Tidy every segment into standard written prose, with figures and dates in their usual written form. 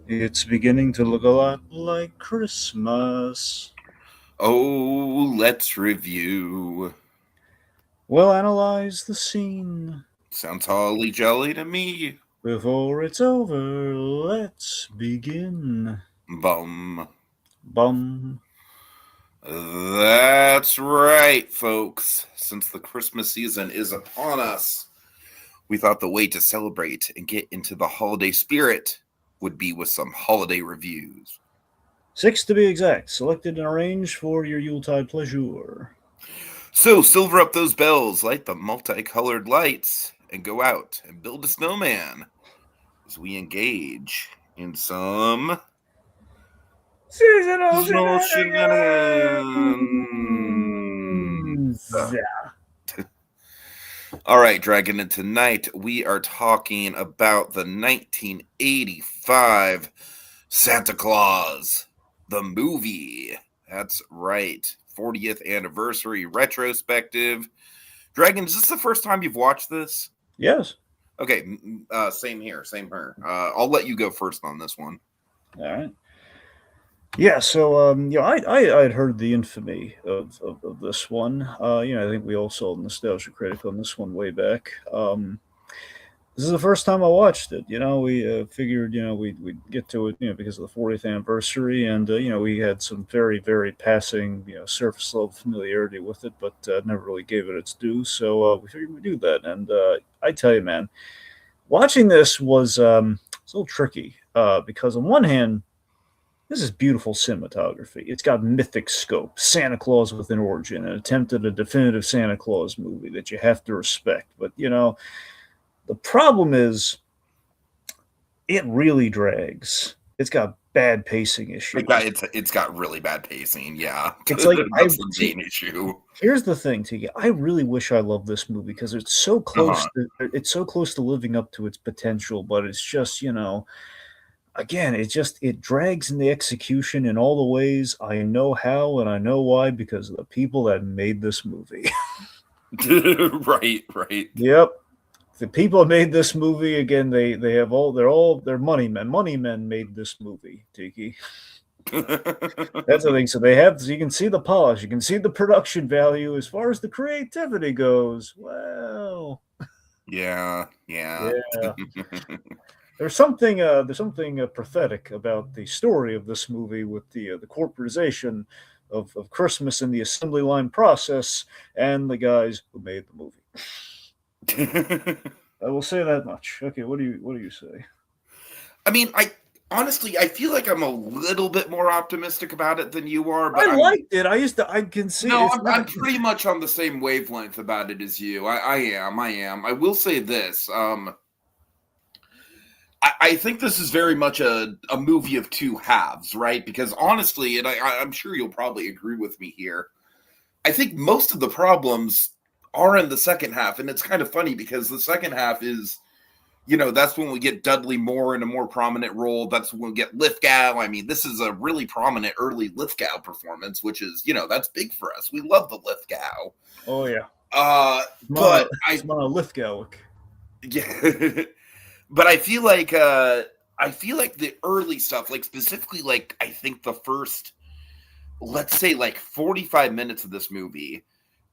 It's beginning to look a lot like Christmas. Oh, let's review. We'll analyze the scene. Sounds holly jolly to me. Before it's over, let's begin. Bum. Bum. That's right, folks. Since the Christmas season is upon us, we thought the way to celebrate and get into the holiday spirit would be with some holiday reviews. 6 to be exact, selected and arranged for your Yuletide pleasure. So, silver up those bells, light the multicolored lights, and go out and build a snowman as we engage in some Seasonal seasonal shenanigans! shenanigans. All right, Dragon, and tonight we are talking about the 1985 Santa Claus, the movie. That's right, 40th anniversary retrospective. Dragon, is this the first time you've watched this? Yes. Okay, same here. I'll let you go first on this one. All right. Yeah, so I had heard the infamy of this one. I think we all saw Nostalgia Critic on this one way back. This is the first time I watched it. We figured we'd get to it because of the 40th anniversary, and we had some very very passing surface level familiarity with it, but never really gave it its due. So we figured we'd do that, and I tell you, man, watching this was it's a little tricky because on one hand this is beautiful cinematography. It's got mythic scope. Santa Claus with an origin, an attempt at a definitive Santa Claus movie that you have to respect. But, the problem is it really drags. It's got bad pacing issues. It's got really bad pacing. Yeah, It's like that's the main issue. Here's the thing, Tiki. I really wish I loved this movie because it's so close. It's so close to living up to its potential, but it's just again, it drags in the execution in all the ways I know how and I know why because of the people that made this movie. Right. Yep. The people that made this movie, again, they're money men. Money men made this movie, Tiki. That's the thing. So you can see the polish, you can see the production value as far as the creativity goes. Well, yeah. There's something pathetic about the story of this movie with the corporatization of Christmas and the assembly line process and the guys who made the movie. I will say that much. Okay, what do you say? I mean, I feel like I'm a little bit more optimistic about it than you are. But I liked it. I can see. No, I'm pretty much on the same wavelength about it as you. I am. I will say this. I think this is very much a movie of two halves, right? Because honestly, and I'm sure you'll probably agree with me here, I think most of the problems are in the second half. And it's kind of funny because the second half is, that's when we get Dudley Moore in a more prominent role. That's when we get Lithgow. I mean, this is a really prominent early Lithgow performance, which is, that's big for us. We love the Lithgow. Oh, yeah. But it's my Lithgow. Yeah. But I feel like the early stuff, like specifically, like I think the first, let's say, like 45 minutes of this movie,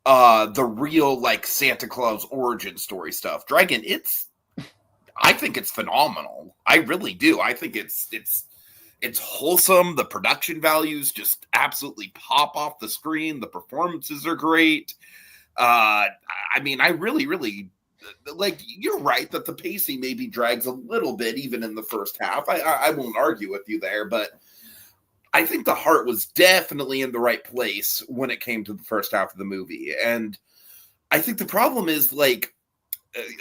the real like Santa Claus origin story stuff, Dragon, I think it's phenomenal. I really do. I think it's wholesome. The production values just absolutely pop off the screen. The performances are great. I mean, I really like, you're right that the pacing maybe drags a little bit even in the first half. I won't argue with you there, but I think the heart was definitely in the right place when it came to the first half of the movie. And I think the problem is, like,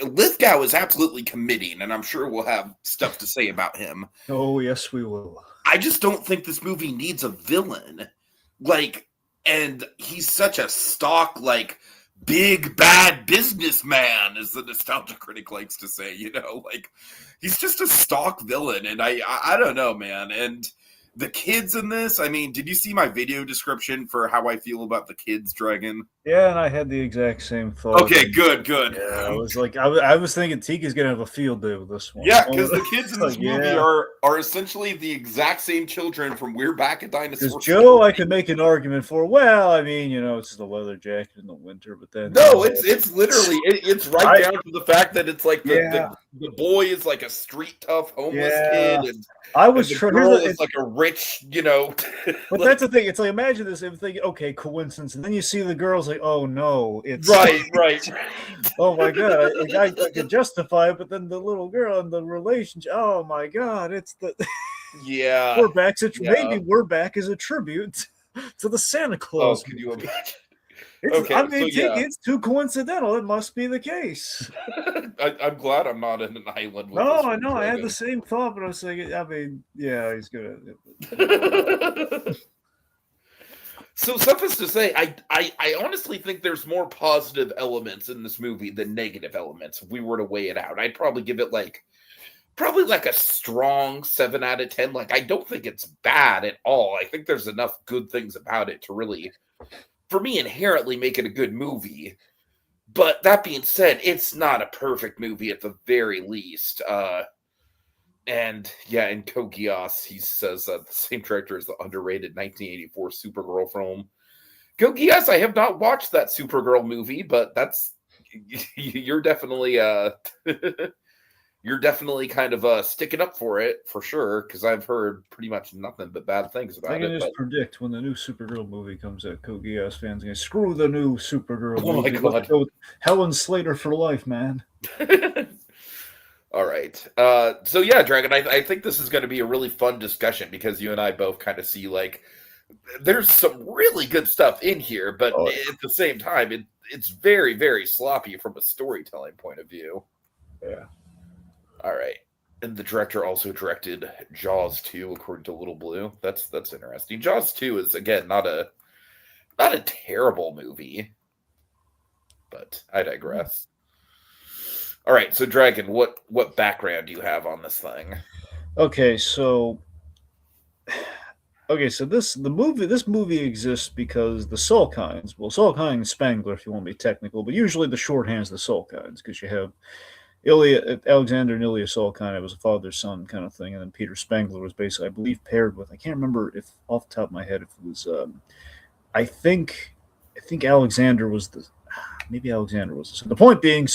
Lithgow is absolutely committing, and I'm sure we'll have stuff to say about him. Oh, yes, we will. I just don't think this movie needs a villain. Like, and he's such a stock, like, big bad businessman, as the Nostalgia Critic likes to say, like he's just a stock villain. And I don't know, man. And The kids in this, I mean, did you see my video description for how I feel about the kids, Dragon? Yeah, and I had the exact same thought. Okay, good. Yeah, I was like, I was thinking Tiki's gonna have a field day with this one. Yeah, because the kids in this Like, movie yeah. are essentially the exact same children from We're Back at Dinosaur. Because Joe, I could make an argument for. Well, I mean, it's the leather jacket in the winter, but then No, it's literally it's right down to the fact that it's like Yeah. the boy is like a street tough homeless Yeah. kid, and I was the trying. girl is like a rich, But that's the thing. It's like, imagine this. If they okay, coincidence, and then you see the girls like, oh no, it's right. Oh my god, I could justify it, but then the little girl and the relationship. Oh my god, it's the Yeah. we're back. Yeah. Maybe we're back as a tribute to the Santa Claus. Oh, can you imagine? Okay, I mean, so, yeah. it's too coincidental. It must be the case. I'm glad I'm not in an island with No, this I one, know. I had Dragon. the same thought, but I was thinking, I mean, yeah, he's gonna. So suffice to say, I honestly think there's more positive elements in this movie than negative elements. If we were to weigh it out, I'd probably give it probably like a strong 7 out of 10. Like, I don't think it's bad at all. I think there's enough good things about it to really, for me, inherently make it a good movie. But that being said, it's not a perfect movie at the very least. And yeah, in Code Geass, he says the same director as the underrated 1984 Supergirl film. Code Geass, I have not watched that Supergirl movie, but you're definitely you're definitely kind of sticking up for it for sure, because I've heard pretty much nothing but bad things about it. I can just predict when the new Supergirl movie comes out, Code Geass fans are going to screw the new Supergirl movie. My God. Let's go with Helen Slater for life, man. All right. So yeah, Dragon, I think this is going to be a really fun discussion because you and I both kind of see like there's some really good stuff in here, but at the same time, it's very, very sloppy from a storytelling point of view. Yeah. All right. And the director also directed Jaws 2, according to Little Blue. That's interesting. Jaws 2 is again not a terrible movie, but I digress. All right, so Dragon, what background do you have on this thing? Okay, so this movie exists because the Salkinds, Salkind Spangler, if you want to be technical, but usually the shorthand's the Salkinds because you have Alexander and Ilya Salkind. It was a father-son kind of thing, and then Peter Spangler was basically, I believe, paired with. I can't remember if off the top of my head if it was. I think Alexander was maybe Alexander was. So the point being.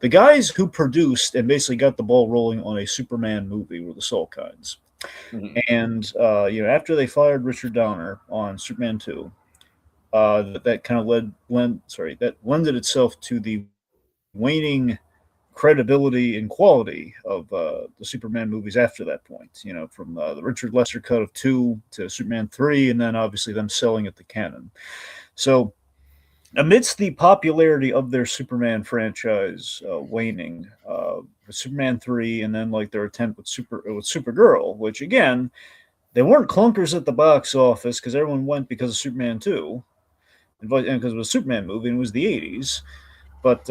The guys who produced and basically got the ball rolling on a Superman movie were the Salkinds. Mm-hmm. And, after they fired Richard Donner on Superman 2, that kind of that lended itself to the waning credibility and quality of the Superman movies after that point, from the Richard Lester cut of 2 to Superman 3, and then obviously them selling it the canon. So, amidst the popularity of their Superman franchise waning, Superman 3, and then like their attempt with Supergirl, which again, they weren't clunkers at the box office because everyone went because of Superman 2, and because it was a Superman movie and it was the 80s, but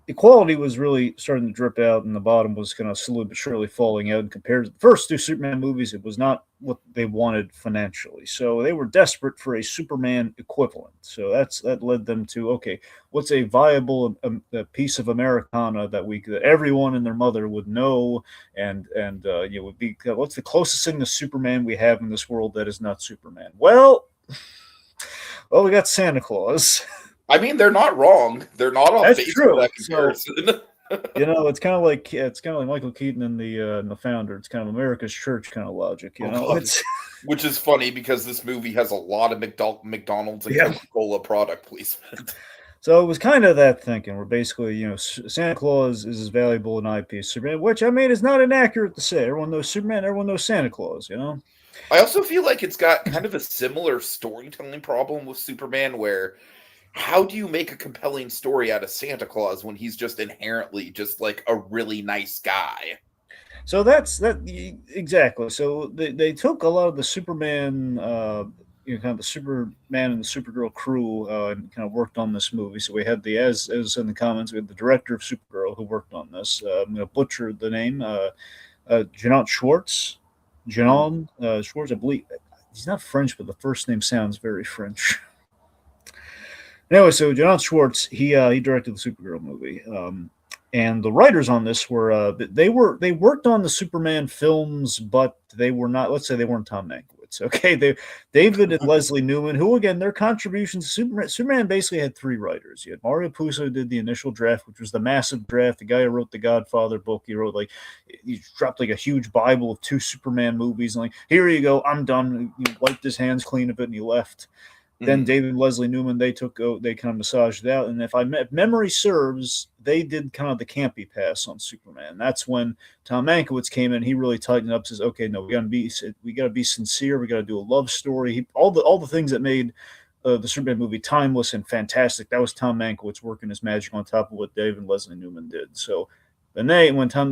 the quality was really starting to drip out, and the bottom was kind of slowly but surely falling out. And compared to the first 2 Superman movies, it was not what they wanted financially. So they were desperate for a Superman equivalent. So that led them to, okay, what's a viable a piece of Americana that everyone and their mother would know, and would be, what's the closest thing to Superman we have in this world that is not Superman? Well, we got Santa Claus. I mean, they're not wrong. They're not on That's base true. for that comparison. It's kind of like Michael Keaton in the Founder. It's kind of America's Church kind of logic, Which is funny because this movie has a lot of McDonald's and Coca-Cola product placement. So it was kind of that thinking, where basically, Santa Claus is as valuable an IP as Superman, which I mean is not inaccurate to say. Everyone knows Superman. Everyone knows Santa Claus. I also feel like it's got kind of a similar storytelling problem with Superman, where how do you make a compelling story out of Santa Claus when he's just inherently just like a really nice guy? So that's exactly. So they took a lot of the Superman, kind of the Superman and the Supergirl crew, and kind of worked on this movie. So we had as in the comments, we had the director of Supergirl who worked on this. I'm going to butcher the name, Janot Schwartz. John Schwartz, I believe. He's not French, but the first name sounds very French. Anyway, so John Schwartz, he directed the Supergirl movie, and the writers on this they worked on the Superman films, but they were not. Let's say they weren't Tom Mankiewicz. Okay, David and Leslie Newman, who again their contributions to Superman basically had three writers. You had Mario Puzo did the initial draft, which was the massive draft. The guy who wrote the Godfather book, he dropped like a huge Bible of two Superman movies, and like here you go, I'm done. He wiped his hands clean of it, and he left. Then David and Leslie Newman, they kind of massaged it out, and if memory serves, they did kind of the campy pass on Superman. That's when Tom Mankiewicz came in. He really tightened up. Says, "Okay, no, we got to be sincere. We got to do a love story. All the things that made the Superman movie timeless and fantastic. That was Tom Mankiewicz working his magic on top of what David and Leslie Newman did. So." Then they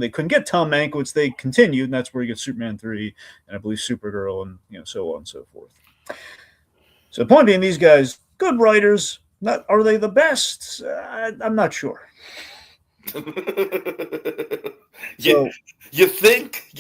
couldn't get Tom Mankiewicz, they continued, and that's where you get Superman 3, and I believe Supergirl, and so on and so forth. So the point being, these guys, good writers. Are they the best? I'm not sure. You think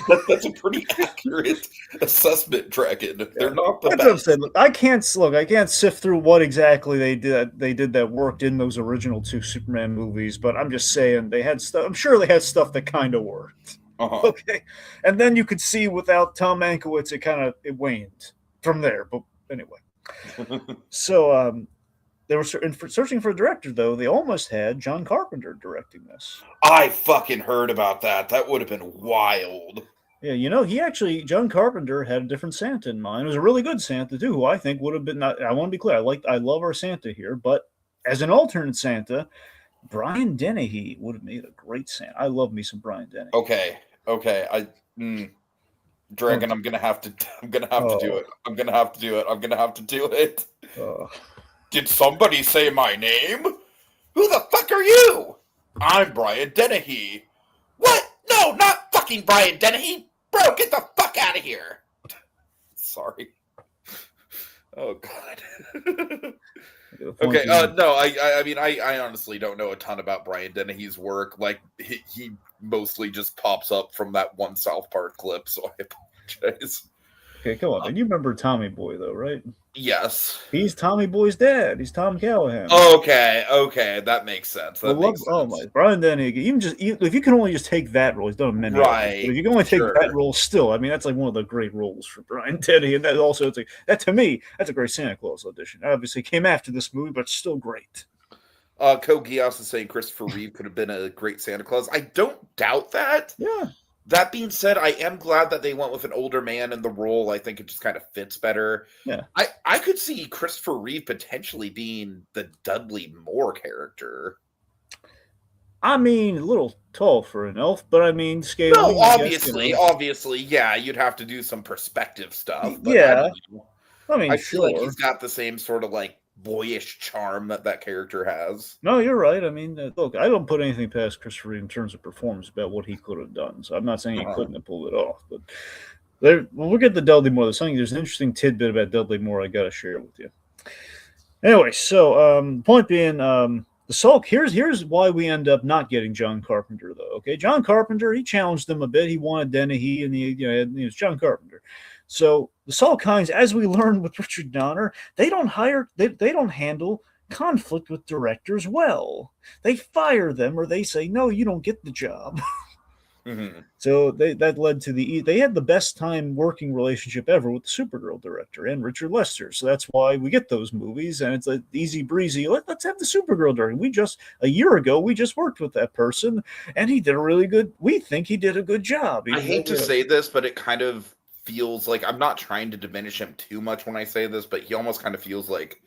that's a pretty accurate assessment, Dragon. They're not the best. What I'm saying. Look, I can't sift through what exactly they did that worked in those original two Superman movies, but I'm just saying they had stuff. I'm sure they had stuff that kind of worked. Okay, and then you could see without Tom Mankiewicz, it waned from there. But anyway, so they were searching for a director, though. They almost had John Carpenter directing this. I fucking heard about that. That would have been wild. Yeah, John Carpenter had a different Santa in mind. It was a really good Santa, too, who I think would have been, I want to be clear, I love our Santa here, but as an alternate Santa, Brian Dennehy would have made a great Santa. I love me some Brian Dennehy. Okay. Dragon, I'm gonna have to do it. I'm gonna have to do it. Did somebody say my name? Who the fuck are you? I'm Brian Dennehy. What? No, not fucking Brian Dennehy. Bro, get the fuck out of here. Sorry. Oh God. Okay. No, I mean, I honestly don't know a ton about Brian Dennehy's work. Like, he mostly just pops up from that one South Park clip, so I apologize. Okay, come on, man. You remember Tommy Boy, though, right? Yes. He's Tommy Boy's dad. He's Tom Callahan. Okay, that makes sense. Oh my, Brian Dennehy. If you can only just take that role, he's done many. Right. But if you can only take that role, still, I mean, that's like one of the great roles for Brian Dennehy, and that also, to me, that's a great Santa Claus audition. Obviously, came after this movie, but still great. Kogi also saying Christopher Reeve could have been a great Santa Claus. I don't doubt that. Yeah. That being said, I am glad that they went with an older man in the role. I think it just kind of fits better. Yeah. I could see Christopher Reeve potentially being the Dudley Moore character. I mean, a little tall for an elf, but I mean, scaling. No, obviously, yeah, you'd have to do some perspective stuff. But yeah. I feel like he's got the same sort of like boyish charm that character has. No, you're right. I mean, look, I don't put anything past Christopher Reeve in terms of performance about what he could have done. So I'm not saying he couldn't have pulled it off. But we'll get to Dudley Moore. There's an interesting tidbit about Dudley Moore I got to share with you. Anyway, so point being, the sulk. Here's why we end up not getting John Carpenter, though. Okay, John Carpenter, he challenged them a bit. He wanted Dennehy, and he was John Carpenter. So the Salkinds, as we learned with Richard Donner, they don't handle conflict with directors well. They fire them, or they say, no, you don't get the job. Mm-hmm. So that led to they had the best time working relationship ever with the Supergirl director and Richard Lester. So that's why we get those movies, and it's like easy breezy. Let's have the Supergirl director. A year ago, we just worked with that person, and he did we think he did a good job. I hate to say this, but it kind of feels like, I'm not trying to diminish him too much when I say this, but he almost kind of feels like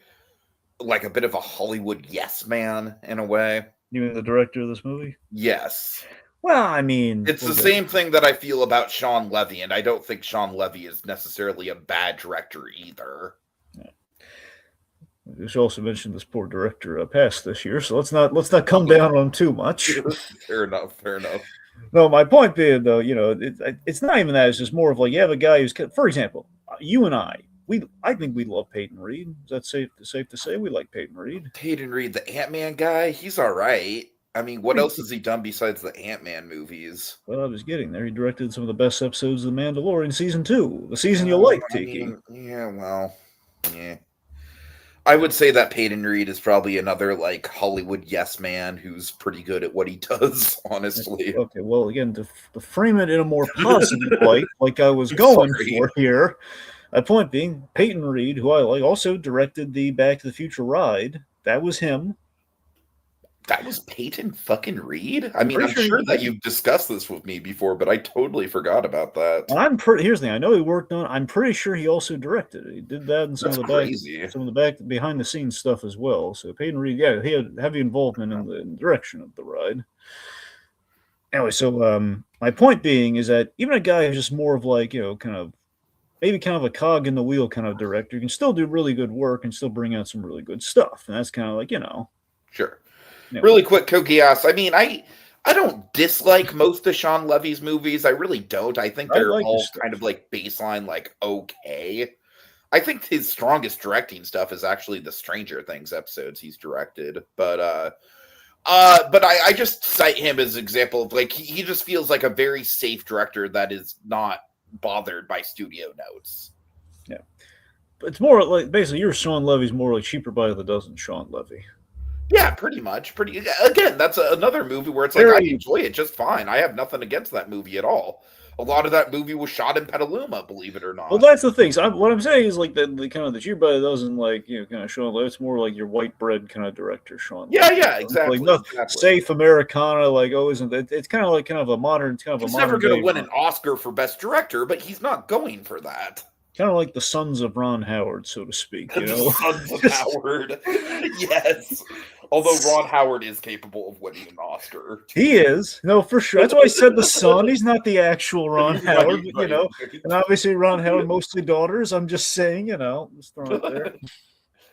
a bit of a Hollywood yes man in a way. You mean the director of this movie? Yes. Well, I mean, it's the same thing that I feel about Sean Levy, and I don't think Sean Levy is necessarily a bad director either. Yeah. You should also mention this poor director passed this year, so let's not come down on him too much. Fair enough. No, my point being, though, it's not even that. It's just more of like, you have a guy who's, for example, you and I think we love Peyton Reed. Is that safe to say we like Peyton Reed? Peyton Reed, the Ant-Man guy, he's all right. I mean, what else has he done besides the Ant-Man movies? Well, I was getting there. He directed some of the best episodes of The Mandalorian season 2, the season you like, I Tiki. mean, yeah, well, yeah. I would say that Peyton Reed is probably another like Hollywood yes man who's pretty good at what he does, honestly. Okay, well, again, to frame it in a more positive light, like I was going for here, my point being, Peyton Reed, who I like, also directed the Back to the Future ride. That was him. That was Peyton fucking Reed? I I'm mean, pretty I'm sure sure he- that you've discussed this with me before, but I totally forgot about that. Here's the thing. I know he worked on. I'm pretty sure he also directed it. He did that and That's crazy. some of the back behind the scenes stuff as well. So Peyton Reed, yeah, he had heavy involvement in the direction of the ride. Anyway, so my point being is that even a guy who's just more of like, kind of maybe kind of a cog in the wheel kind of director can still do really good work and still bring out some really good stuff. And that's kind of like, Sure. Yeah. Really quick, Kokias. I mean, I don't dislike most of Sean Levy's movies. I really don't. I think they're like all his stuff. kind of like baseline, like okay. I think his strongest directing stuff is actually the Stranger Things episodes he's directed. But I just cite him as an example of like he just feels like a very safe director that is not bothered by studio notes. Yeah. But it's more like basically your Sean Levy's more like cheaper by the dozen Sean Levy. Yeah, pretty much. Again, that's another movie where it's like I enjoy it just fine. I have nothing against that movie at all. A lot of that movie was shot in Petaluma, believe it or not. Well, that's the thing. So what I'm saying is like the kind of the cheaper by the dozen, like kind of Sean Levy. It's more like your white bread kind of director, Sean. Yeah, Levy. yeah, exactly. Like safe Americana, like isn't it? It's kind of a modern. It's kind of he's a modern. He's never going to win an Oscar for best director, but he's not going for that. Kind of like the Sons of Ron Howard, so to speak. The Sons of Howard. Yes. Although Ron Howard is capable of winning an Oscar. He is. No, for sure. That's why I said the son. He's not the actual Ron Howard, right. And obviously Ron Howard, mostly daughters. I'm just saying, just throwing it there.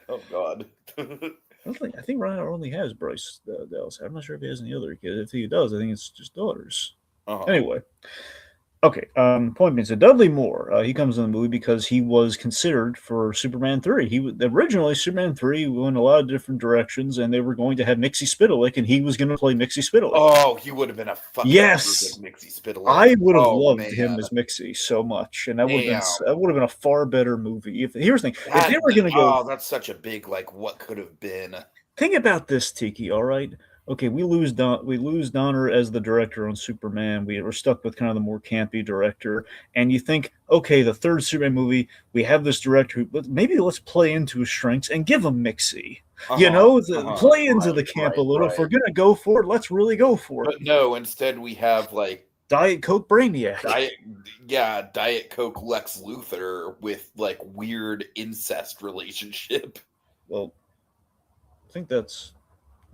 Oh, God. I think Ron Howard only has Bryce Dallas. I'm not sure if he has any other kids. If he does, I think it's just daughters. Uh-huh. Anyway. Okay, point being, so Dudley Moore, he comes in the movie because he was considered for Superman 3. Originally, Superman 3 went a lot of different directions, and they were going to have Mixie Spitalik, and he was going to play Mixie Spitalik. Oh, he would have been a fucking Mixie Spitalik. I would have loved him as Mixie so much, and that would have been a far better movie. Here's the thing: if they were going to go, that's such a big what could have been. Think about this, Tiki. All right. Okay, we lose Donner as the director on Superman. We're stuck with kind of the more campy director. And you think, okay, the third Superman movie, we have this director who maybe let's play into his strengths and give him Mixie. Play into the camp a little. If we're gonna go for it, let's really go for it. But no, instead we have Diet Coke Brainiac. Diet Coke Lex Luthor with weird incest relationship. Well, I think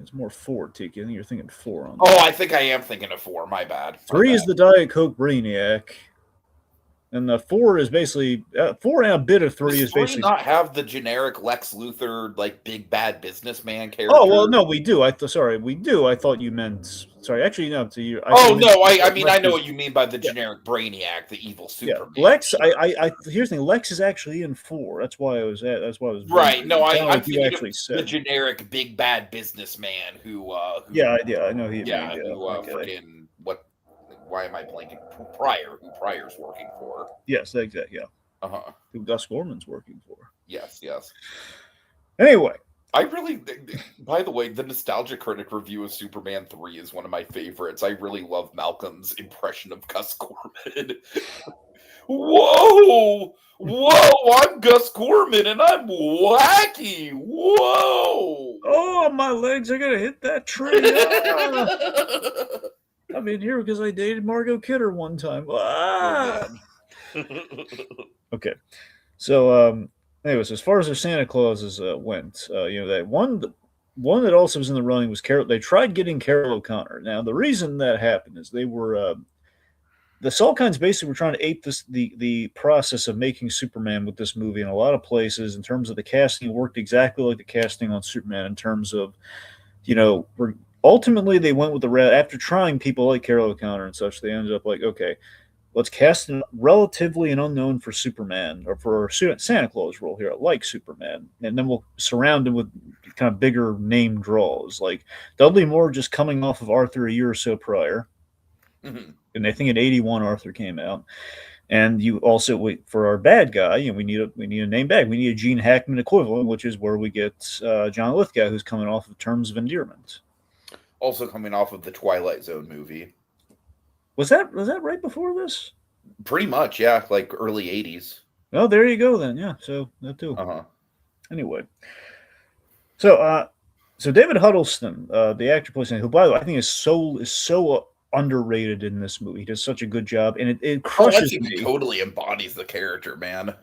it's more 4, Tiki. I think you're thinking 4 on that. Oh, I think I am thinking of 4. My bad. 3 is the Diet Coke Brainiac. And the 4 is basically 4 and a bit of 3 is basically not have the generic Lex Luthor big bad businessman character. Oh well, no, we do. We do. I thought you meant. Sorry, actually, no. To you. I know what you mean by the generic Brainiac, the evil Superman. Yeah, Lex. Here's the thing. Lex is actually in 4. That's why I was at. That's why I was. Right. No, I'm thinking actually of the generic big bad businessman who yeah, I know he. Yeah. Freaking what. Why am I blanking? Who Pryor's working for? Yes, exactly. Yeah. Who Gus Gorman's working for? Yes. Anyway, I really. By the way, the Nostalgia Critic review of Superman 3 is one of my favorites. I really love Malcolm's impression of Gus Gorman. Whoa! I'm Gus Gorman and I'm wacky. Whoa! Oh, my legs are gonna hit that tree. I'm in here because I dated Margot Kidder one time. Ah! Okay. So, anyways, as far as their Santa Clauses went, that one that also was in the running was Carol. They tried getting Carol O'Connor. Now, the reason that happened is they were the Salkinds basically were trying to ape the process of making Superman with this movie in a lot of places. In terms of the casting, it worked exactly like the casting on Superman. In terms of, ultimately, they went with the route after trying people like Carol O'Connor and such. They ended up like, okay, let's cast relatively an unknown for Superman or for Santa Claus role here, like Superman, and then we'll surround him with kind of bigger name draws. Like Dudley Moore just coming off of Arthur a year or so prior, and I think in '81 Arthur came out. And you also wait for our bad guy. We need a name bag. We need a Gene Hackman equivalent, which is where we get John Lithgow, who's coming off of Terms of Endearment. Also coming off of the Twilight Zone movie. Was that right before this? Pretty much, yeah, like early '80s. Oh, there you go then. Yeah, so that too. Uh-huh. Anyway, so David Huddleston, the actor plays him, who by the way I think is so underrated in this movie. He does such a good job, and it crushes me. He totally embodies the character, man.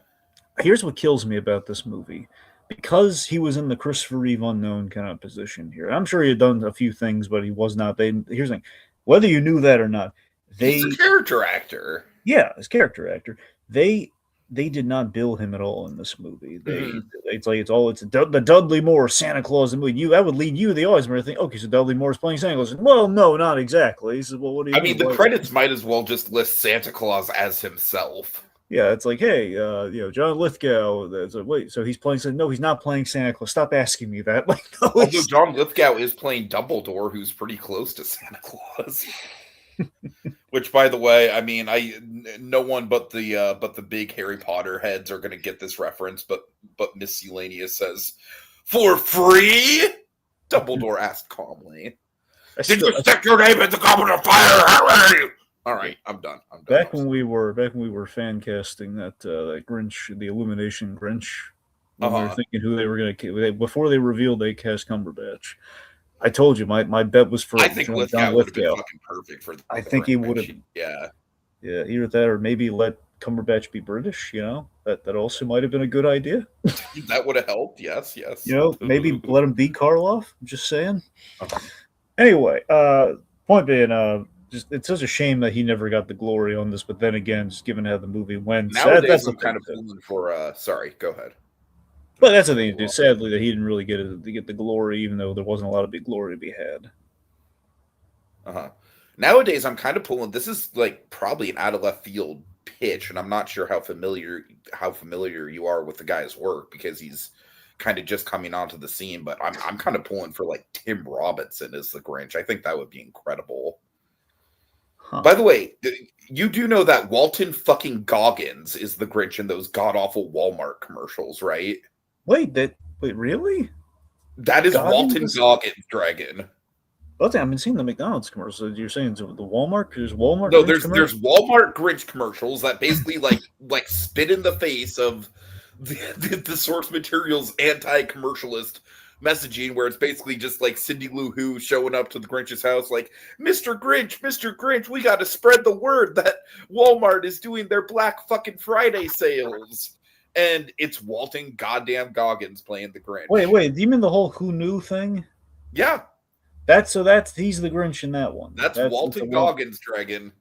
Here's what kills me about this movie. Because he was in the Christopher Reeve unknown kind of position here. I'm sure he had done a few things, but he was not. Here's the thing. Whether you knew that or not, he's a character actor. Yeah, as character actor. They did not bill him at all in this movie. It's the Dudley Moore Santa Claus movie. That would lead you, the audience, to think, okay, so Dudley Moore's playing Santa Claus. Well, no, not exactly. He says, well, what do you mean? The credits might as well just list Santa Claus as himself. Yeah, it's like, hey, John Lithgow. Like, wait, so he's playing? No, he's not playing Santa Claus. Stop asking me that. Like, no, although John Lithgow is playing Dumbledore, who's pretty close to Santa Claus. Which, by the way, no one but the big Harry Potter heads are going to get this reference. But Miscellaneous says, "For free?" Dumbledore asked calmly. Did you stick your name in the goblet of fire, Harry? All right, I'm done. Back when we were fan casting that Grinch, the Illumination Grinch, when we were thinking who they were going to before they revealed they cast Cumberbatch. I told you my bet was for. I think Lithgow would have been fucking perfect for. I think he would have. Yeah. Either that or maybe let Cumberbatch be British. That also might have been a good idea. That would have helped. Yes. Maybe let him be Karloff. I'm just saying. Anyway, point being, it's such a shame that he never got the glory on this. But then again, just given how the movie went, nowadays I'm kind of pulling for. Sorry, go ahead. But that's the thing. Sadly, that he didn't really get the glory, even though there wasn't a lot of big glory to be had. Nowadays, I'm kind of pulling. This is like probably an out of left field pitch, and I'm not sure how familiar you are with the guy's work because he's kind of just coming onto the scene. But I'm kind of pulling for like Tim Robinson as the Grinch. I think that would be incredible. Huh. By the way, you do know that Walton fucking Goggins is the Grinch in those god awful Walmart commercials, right? Wait, really? That is Walton Goggins, Dragon. Well, I've been seeing the McDonald's commercials. You're saying the Walmart? There's Walmart. No, there's Walmart Grinch commercials that basically like spit in the face of the source material's anti-commercialist messaging, where it's basically just like Cindy Lou Who showing up to the Grinch's house, like, Mr. Grinch, we got to spread the word that Walmart is doing their Black fucking Friday sales. And it's Walton goddamn Goggins playing the Grinch. Wait, do you mean the whole Who Knew thing? Yeah. He's the Grinch in that one. That's Walton Goggins, Dragon.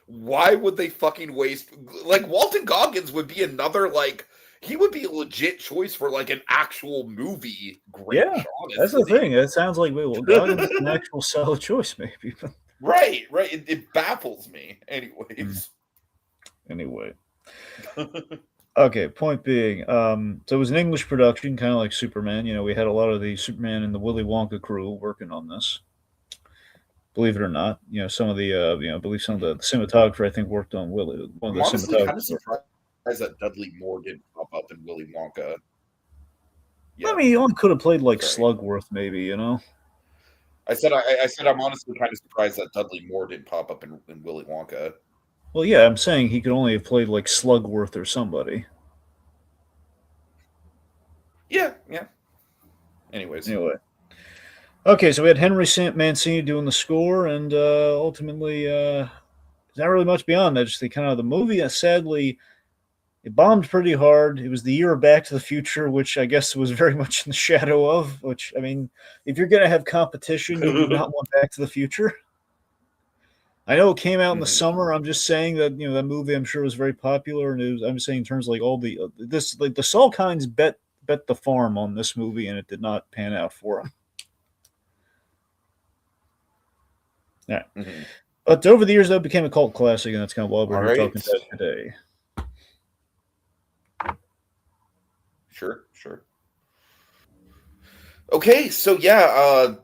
Why would they fucking waste... Like, Walton Goggins would be another, like... He would be a legit choice for, like, an actual movie Grinch, yeah, honestly. That's the thing. It sounds like, Goggins is an actual solid choice, maybe. Right. It baffles me. Anyways. Anyway. Okay, point being, so it was an English production, kind of like Superman. We had a lot of the Superman and the Willy Wonka crew working on this. Believe it or not, some of the, I believe some of the cinematographer I think worked on Willy. One of the honestly, kind of surprised that Dudley Moore didn't pop up in Willy Wonka. Yeah. He only could have played like Slugworth, maybe. I said I'm honestly kind of surprised that Dudley Moore didn't pop up in Willy Wonka. Well, yeah, I'm saying he could only have played like Slugworth or somebody. Yeah. Anyway. Okay, so we had Henry Mancini doing the score, and ultimately, there's not really much beyond that. Just the movie, sadly, it bombed pretty hard. It was the year of Back to the Future, which I guess was very much in the shadow of. Which, if you're going to have competition, you do not want Back to the Future. I know it came out in the summer. I'm just saying that that movie I'm sure was very popular, and I'm saying in terms of like all the the Salkinds bet the farm on this movie, and it did not pan out for them. Yeah, but over the years, though, it became a cult classic, and that's kind of what we're talking about today. Sure. Okay, so yeah,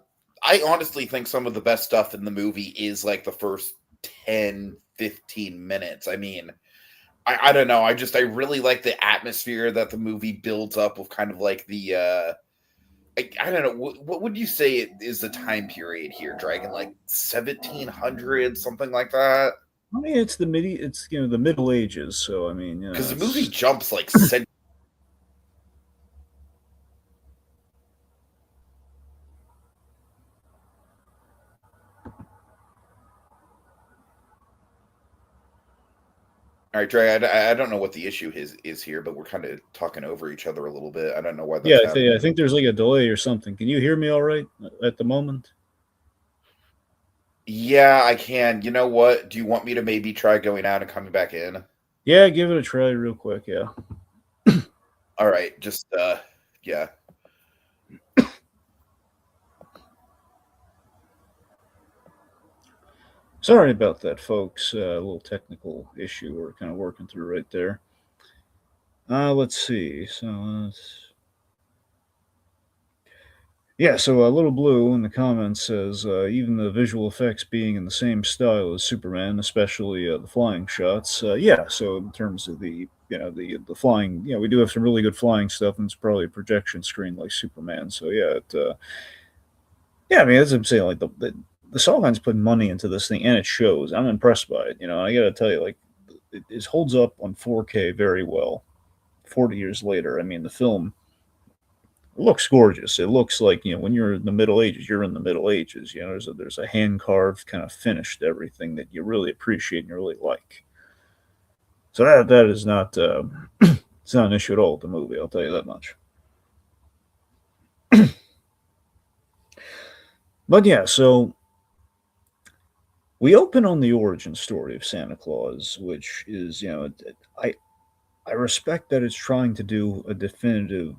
I honestly think some of the best stuff in the movie is like the first 10, 15 minutes. I mean, I don't know. I really like the atmosphere that the movie builds up with kind of like the I don't know what would you say is the time period here, Dragon? Like 1700, something like that? I mean, it's the Middle Ages, so I mean, Because the movie it's jumps like All right, Dre. I don't know what the issue is here, but we're kind of talking over each other a little bit. I don't know why yeah. that's I happening. think there's like a delay or something. Can you hear me all right at the moment? Yeah, I can. You know what? Do you want me to maybe try going out and coming back in? Yeah, give it a try real quick. Yeah. All right, just yeah. Sorry about that, folks. A little technical issue we're kind of working through right there. Let's see. Yeah, so Little Blue in the comments says even the visual effects being in the same style as Superman, especially the flying shots. Yeah, so in terms of the flying, we do have some really good flying stuff, and it's probably a projection screen like Superman. So yeah, I mean, as I'm saying, like the Sawline's put money into this thing, and it shows. I'm impressed by it. I got to tell you, like it holds up on 4K very well. 40 years later, I mean, the film looks gorgeous. It looks like when you're in the Middle Ages, you're in the Middle Ages. There's a hand carved kind of finish to everything that you really appreciate and you really like. So that is not it's not an issue at all with the movie. I'll tell you that much. But yeah, so we open on the origin story of Santa Claus, which is I I respect that it's trying to do a definitive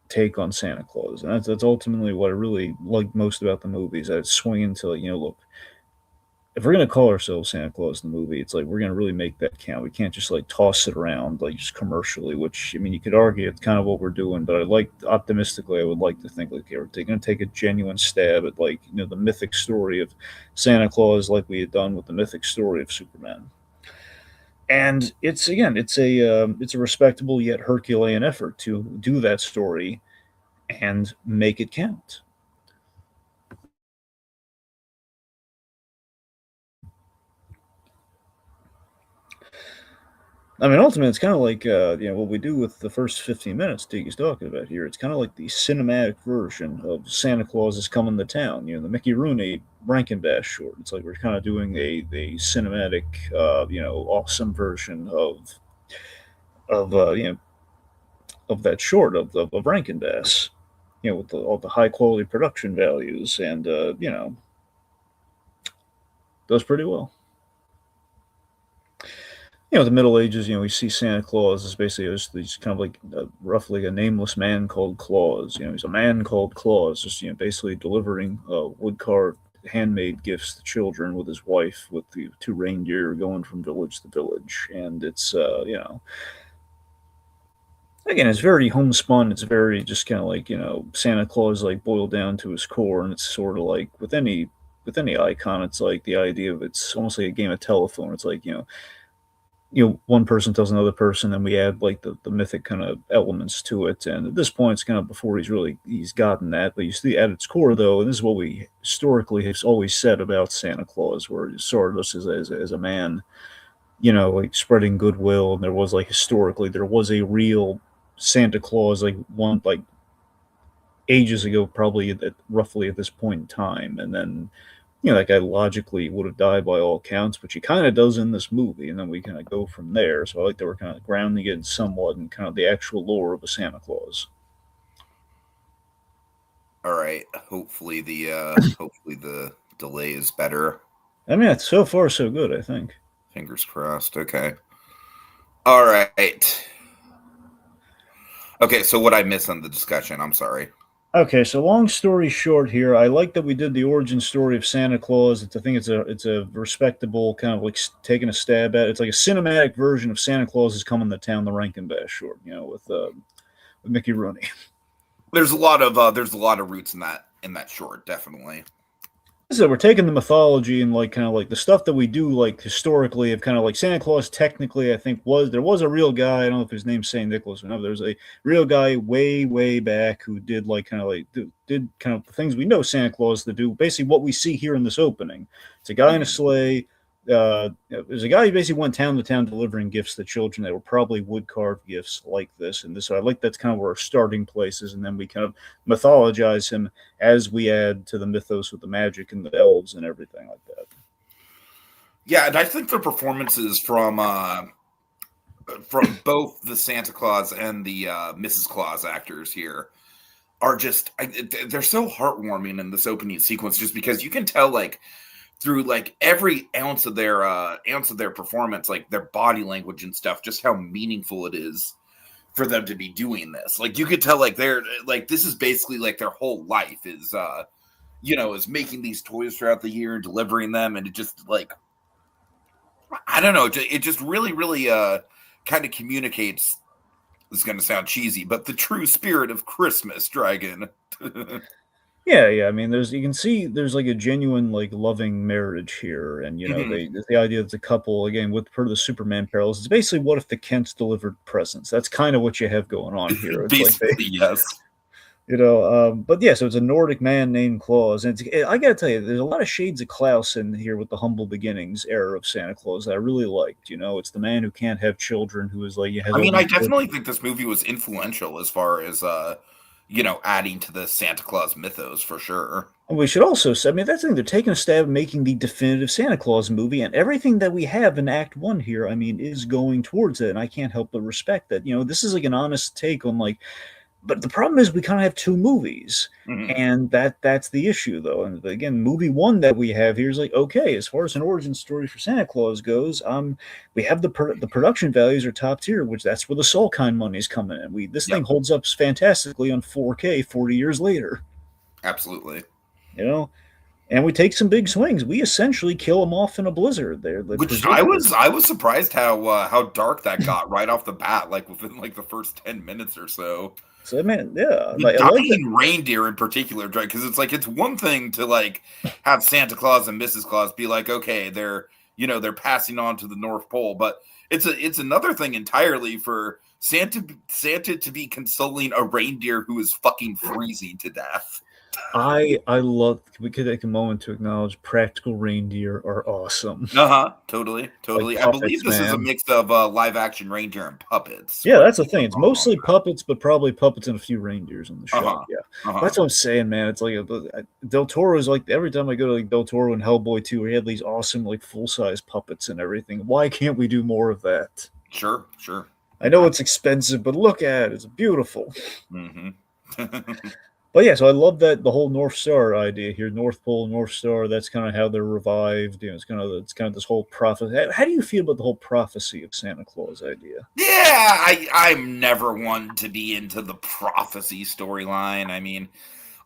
take on Santa Claus, and that's ultimately what I really like most about the movie is that it's swinging to look, if we're gonna call ourselves Santa Claus in the movie, it's like we're gonna really make that count. We can't just like toss it around like just commercially. Which I mean, you could argue it's kind of what we're doing, but I like optimistically, I would like to think like they're gonna take a genuine stab at like the mythic story of Santa Claus, like we had done with the mythic story of Superman. And it's again, it's a respectable yet Herculean effort to do that story and make it count. I mean, ultimately, it's kind of like what we do with the first 15 minutes Tiki's talking about here. It's kind of like the cinematic version of Santa Claus is coming to town. The Mickey Rooney Rankin Bass short. It's like we're kind of doing a cinematic, awesome version of of that short of Rankin Bass. With all the high quality production values, and does pretty well. The Middle Ages, we see Santa Claus is basically just he's kind of like roughly a nameless man called Claus. He's a man called Claus, just basically delivering wood carved handmade gifts to children with his wife, with the two reindeer going from village to village, and it's again, it's very homespun. It's very just kind of like Santa Claus like boiled down to his core, and it's sort of like with any icon, it's like the idea of it's almost like a game of telephone. It's like one person tells another person, and we add like the mythic kind of elements to it. And at this point, it's kind of before he's gotten that. But you see, at its core, though, and this is what we historically have always said about Santa Claus, where he sort of as a man, like spreading goodwill. And there was like historically, there was a real Santa Claus, like one like ages ago, probably roughly at this point in time, and then that guy logically would have died by all counts, which he kind of does in this movie, and then we kind of go from there. So I like that we're kind of grounding it somewhat in kind of the actual lore of a Santa Claus. All right. Hopefully the delay is better. I mean, it's so far so good, I think. Fingers crossed. Okay. All right. Okay, so what I missed on the discussion, I'm sorry. Okay, so long story short here, I like that we did the origin story of Santa Claus. I think it's a respectable kind of like taking a stab at it. It's like a cinematic version of Santa Claus is coming to town, the Rankin Bass short, with Mickey Rooney. There's a lot of roots in that short, definitely. So we're taking the mythology and like kind of like the stuff that we do like historically of kind of like Santa Claus technically I think was a real guy. I don't know if his name's Saint Nicholas or not. There's a real guy way back who did like kind of like did kind of the things we know Santa Claus to do. Basically, what we see here in this opening. It's a guy in a sleigh. There's a guy who basically went town to town delivering gifts to children that were probably wood carved gifts like this. And this, so I like that's kind of where our starting place is, and then we kind of mythologize him as we add to the mythos with the magic and the elves and everything like that. Yeah, and I think the performances from both the Santa Claus and the Mrs. Claus actors here are just they're so heartwarming in this opening sequence, just because you can tell like through like every ounce of their performance, like their body language and stuff, just how meaningful it is for them to be doing this. Like you could tell like they're like this is basically like their whole life is is making these toys throughout the year and delivering them, and it just like I don't know, it just really kind of communicates. This is going to sound cheesy, but the true spirit of Christmas, Dragon. Yeah. I mean, you can see there's like a genuine like loving marriage here, and the idea that the couple again with per the Superman parallels. It's basically what if the Kents delivered presents. That's kind of what you have going on here. It's basically, yes. But yeah, so it's a Nordic man named Claus, and I gotta tell you, there's a lot of shades of Klaus in here with the humble beginnings era of Santa Claus that I really liked. It's the man who can't have children, who is like, I definitely think this movie was influential as far as adding to the Santa Claus mythos for sure. And we should also say, I mean, that's the thing, they're taking a stab at making the definitive Santa Claus movie, and everything that we have in Act 1 here, I mean, is going towards it, and I can't help but respect that. This is like an honest take on like, but the problem is we kind of have two movies, and that's the issue, though. And again, movie one that we have here is like, okay, as far as an origin story for Santa Claus goes, we have the production values are top tier, which that's where the Solkine money is coming in. This thing holds up fantastically on 4K 40 years later. Absolutely. And we take some big swings. We essentially kill them off in a blizzard there. Which I was surprised how dark that got right off the bat, like within like the first 10 minutes or so. So man, yeah, dying reindeer in particular, right? Because it's like it's one thing to like have Santa Claus and Mrs. Claus be like, okay, they're passing on to the North Pole, but it's another thing entirely for Santa to be consoling a reindeer who is fucking freezing to death. I love. We could take a moment to acknowledge practical reindeer are awesome. Totally. Like I believe this is a mix of live action reindeer and puppets. Yeah, that's the thing. It's mostly puppets, but probably puppets and a few reindeers in the show. That's what I'm saying, man. It's like Del Toro is like every time I go to like Del Toro and Hellboy 2, he had these awesome like full size puppets and everything. Why can't we do more of that? Sure. I know it's expensive, but look at it. It's beautiful. But yeah, so I love that the whole North Star idea here, North Pole, North Star. That's kind of how they're revived. It's kind of this whole prophecy. How do you feel about the whole prophecy of Santa Claus idea? Yeah, I'm never one to be into the prophecy storyline. I mean,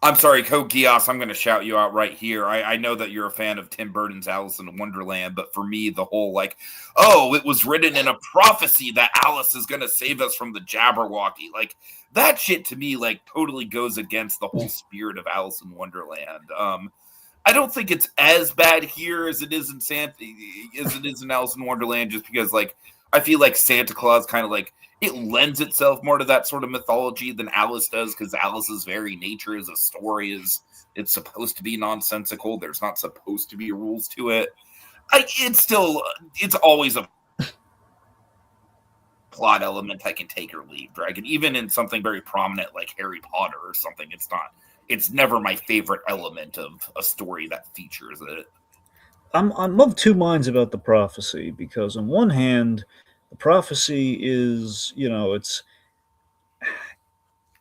I'm sorry, Code Geass, I'm going to shout you out right here. I know that you're a fan of Tim Burton's Alice in Wonderland, but for me, the whole like, oh, it was written in a prophecy that Alice is going to save us from the Jabberwocky, like that shit to me like totally goes against the whole spirit of Alice in Wonderland. I don't think it's as bad here as it is in Alice in Wonderland, just because like I feel like Santa Claus kind of like it lends itself more to that sort of mythology than Alice does, because Alice's very nature as a story is it's supposed to be nonsensical. There's not supposed to be rules to it. It's always a plot element I can take or leave, Dragon. Even in something very prominent like Harry Potter or something, it's never my favorite element of a story that features it. I'm of two minds about the prophecy, because on one hand, the prophecy is, it's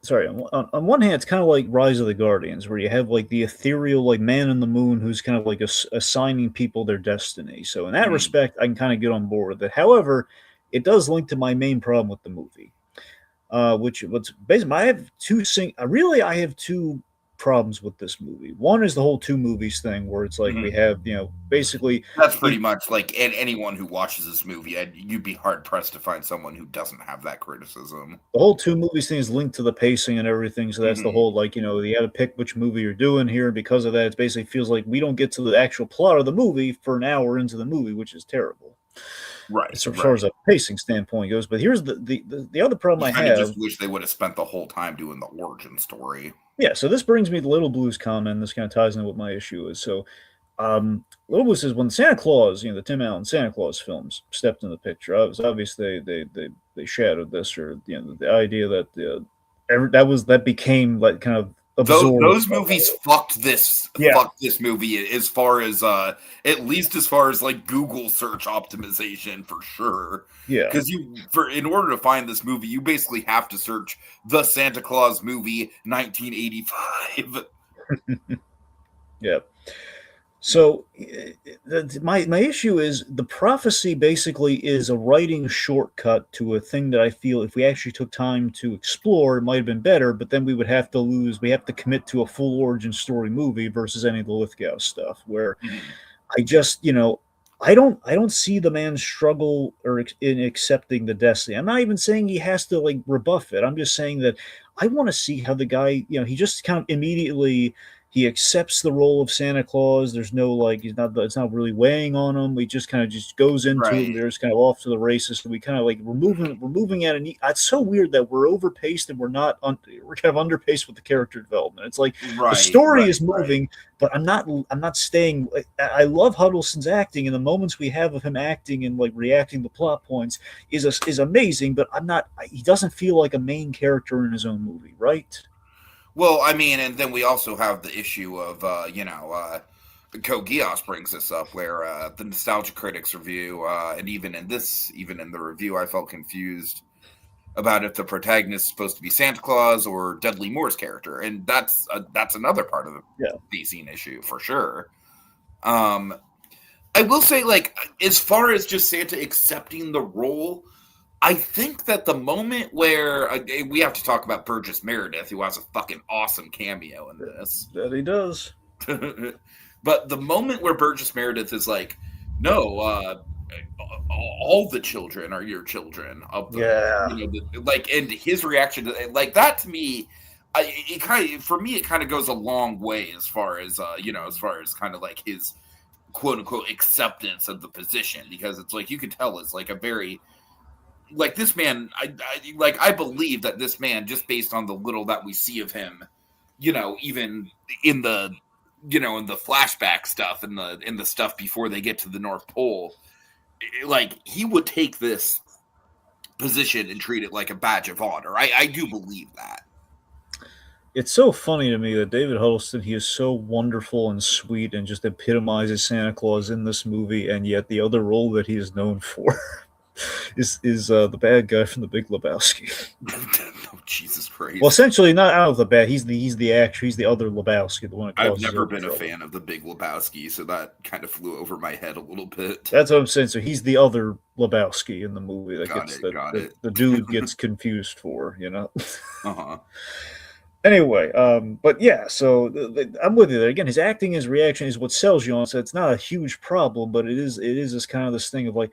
sorry. On one hand, it's kind of like Rise of the Guardians, where you have like the ethereal, like man in the moon, who's kind of like assigning people their destiny. So in that respect, I can kind of get on board with it. However, it does link to my main problem with the movie, what's basically I have two problems with this movie. One is the whole two movies thing, where it's like we have, basically That's pretty much like anyone who watches this movie, you'd be hard pressed to find someone who doesn't have that criticism. The whole two movies thing is linked to the pacing and everything. So that's the whole, like, you got to pick which movie you're doing here. And because of that, it basically feels like we don't get to the actual plot of the movie for an hour into the movie, which is terrible. Right. As far as a pacing standpoint goes. But here's the other problem I have. I just wish they would have spent the whole time doing the origin story. Yeah. So this brings me to Little Blue's comment. This kind of ties into what my issue is. So Little Blue says when Santa Claus, the Tim Allen Santa Claus films stepped in the picture, obviously they shadowed this, or the idea that that became like kind of absorbed. Those movies fucked this movie as far as at least as far as like Google search optimization for sure. Yeah, because in order to find this movie, you basically have to search the Santa Claus movie 1985. Yeah. So my issue is the prophecy basically is a writing shortcut to a thing that I feel if we actually took time to explore, it might have been better, but then we would have to commit to a full origin story movie versus any of the Lithgow stuff, where I just, I don't see the man struggle in accepting the destiny. I'm not even saying he has to like rebuff it. I'm just saying that I want to see how the guy, he just kind of immediately he accepts the role of Santa Claus. There's no it's not really weighing on him. He just kind of just goes into it, and they're just kind of off to the races. So we kind of like we're moving at it's so weird that we're overpaced and we're kind of underpaced with the character development. It's like the story is moving, but I'm not staying. I love Huddleston's acting, and the moments we have of him acting and like reacting to plot points is amazing. But he doesn't feel like a main character in his own movie, right? Well, I mean, and then we also have the issue of, Code Geass brings this up, where the Nostalgia Critics review, and even in the review, I felt confused about if the protagonist is supposed to be Santa Claus or Dudley Moore's character, and that's another part of the scene issue for sure. I will say, like, as far as just Santa accepting the role, I think that the moment where we have to talk about Burgess Meredith, who has a fucking awesome cameo in this. That he does. But the moment where Burgess Meredith is like, no, all the children are your children. And his reaction to like that to me, it kind of goes a long way as far as kind of like his quote unquote acceptance of the position, because it's like you can tell it's like a very like this man, I believe that this man, just based on the little that we see of him, even in the, in the flashback stuff and in the stuff before they get to the North Pole, like he would take this position and treat it like a badge of honor. I do believe that. It's so funny to me that David Huddleston, he is so wonderful and sweet and just epitomizes Santa Claus in this movie, and yet the other role that he is known for is the bad guy from The Big Lebowski. Oh, Jesus Christ! Well, essentially, not out of the bad. He's the actor. He's the other Lebowski, the one. I've never been a fan of The Big Lebowski, so that kind of flew over my head a little bit. That's what I'm saying. So he's the other Lebowski in the movie the dude gets confused for. Uh-huh. Anyway, but yeah, so I'm with you there. Again, his acting, his reaction is what sells you on. So it's not a huge problem, but it is this kind of this thing of like,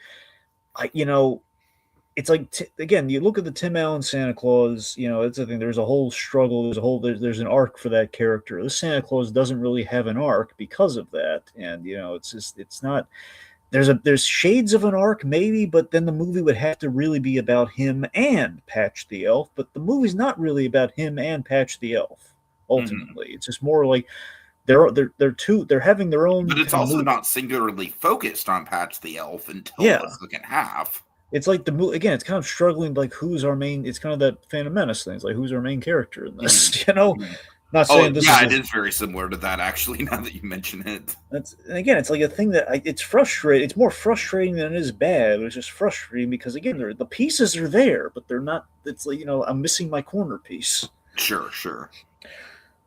it's like again, you look at the Tim Allen Santa Claus. It's a thing. There's a whole struggle. There's an arc for that character. This Santa Claus doesn't really have an arc because of that, and it's not. There's shades of an arc maybe, but then the movie would have to really be about him and Patch the Elf. But the movie's not really about him and Patch the Elf. Ultimately, it's just more like they're having their own. But it's also not singularly focused on Patch the Elf until the second half. It's like the movie again. It's kind of struggling like who's our main. It's kind of that Phantom Menace thing. It's like who's our main character in this. Not saying this. Yeah, it is very similar to that actually. Now that you mention it, it's like a thing that it's frustrating. It's more frustrating than it is bad. It's just frustrating because again, the pieces are there, but they're not. It's like I'm missing my corner piece. Sure.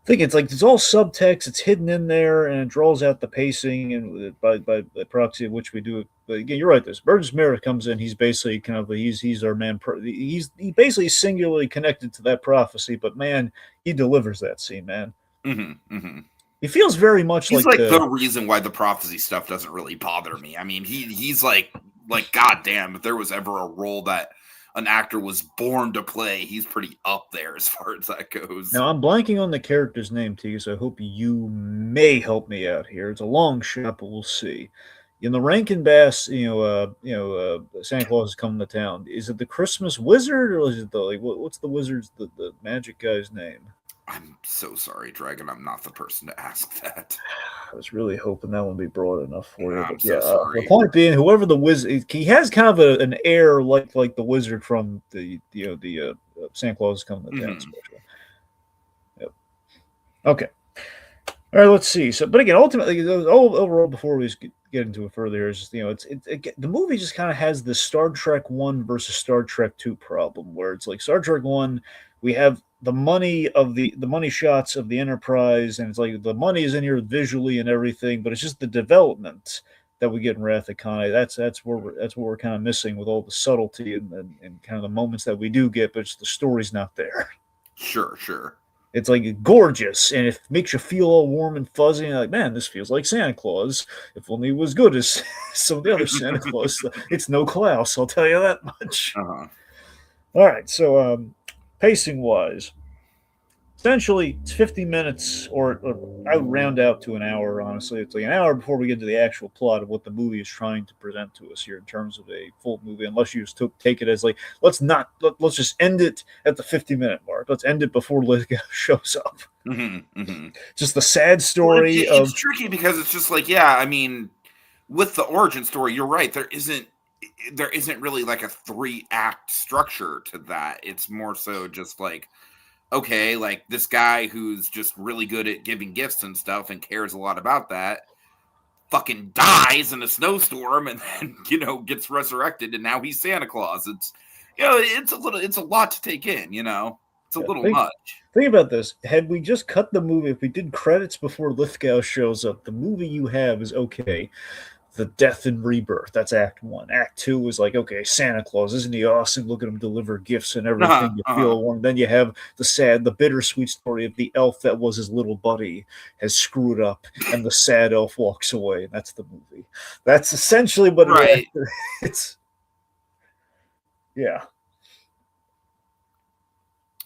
I think it's like it's all subtext. It's hidden in there, and it draws out the pacing, and by the proxy of which we do it. But again, you're right. This Burgess Meredith comes in. He's basically kind of he's our man. He basically singularly connected to that prophecy. But man, he delivers that scene, man. He feels very much He's like like the reason why the prophecy stuff doesn't really bother me. I mean, he's like goddamn, if there was ever a role that an actor was born to play, he's pretty up there as far as that goes. Now, I'm blanking on the character's name, T, so I hope you may help me out here. It's a long shot, but we'll see. In the Rankin Bass, Santa Claus is coming to town. Is it the Christmas Wizard, or is it the what's the wizard's the magic guy's name? I'm so sorry, Dragon. I'm not the person to ask that. I was really hoping that would be broad enough for you. I'm But so yeah, sorry. the point being, whoever the wizard, he has kind of an air like the wizard from the Santa Claus is coming to town special. Yep. Okay. All right, let's see. So, but again, ultimately, overall, before we get into it further, is the movie just kind of has this Star Trek 1 versus Star Trek 2 problem, where it's like Star Trek 1, we have the money of the money shots of the Enterprise, and it's like the money is in here visually and everything, but it's just the development that we get in Wrath of Khan. That's what we're kind of missing with all the subtlety and kind of the moments that we do get, but it's the story's not there. Sure. It's like gorgeous, and it makes you feel all warm and fuzzy. And like, man, this feels like Santa Claus. If only it was good as some of the other Santa Claus. It's no Klaus, I'll tell you that much. Uh-huh. All right, so pacing wise, essentially it's 50 minutes, or I would round out to an hour. Honestly, it's like an hour before we get to the actual plot of what the movie is trying to present to us here in terms of a full movie. Unless you just take it as like, let's just end it at the 50-minute mark. Let's end it before Lithgow shows up. Just the sad story. It's tricky because it's just like, yeah, I mean, with the origin story, you're right. There isn't really like a 3-act structure to that. It's more so just like, okay, like this guy who's just really good at giving gifts and stuff and cares a lot about that fucking dies in a snowstorm and then, gets resurrected and now he's Santa Claus. It's, it's a lot to take in, it's a little much. Think about this. Had we just cut the movie, if we did credits before Lithgow shows up, the movie you have is okay. The death and rebirth. That's Act 1. Act 2 is like, okay, Santa Claus, isn't he awesome? Look at him deliver gifts and everything. You feel warm. Then you have the bittersweet story of the elf that was his little buddy has screwed up, and the sad elf walks away. And that's the movie. That's essentially what right. It's. Yeah.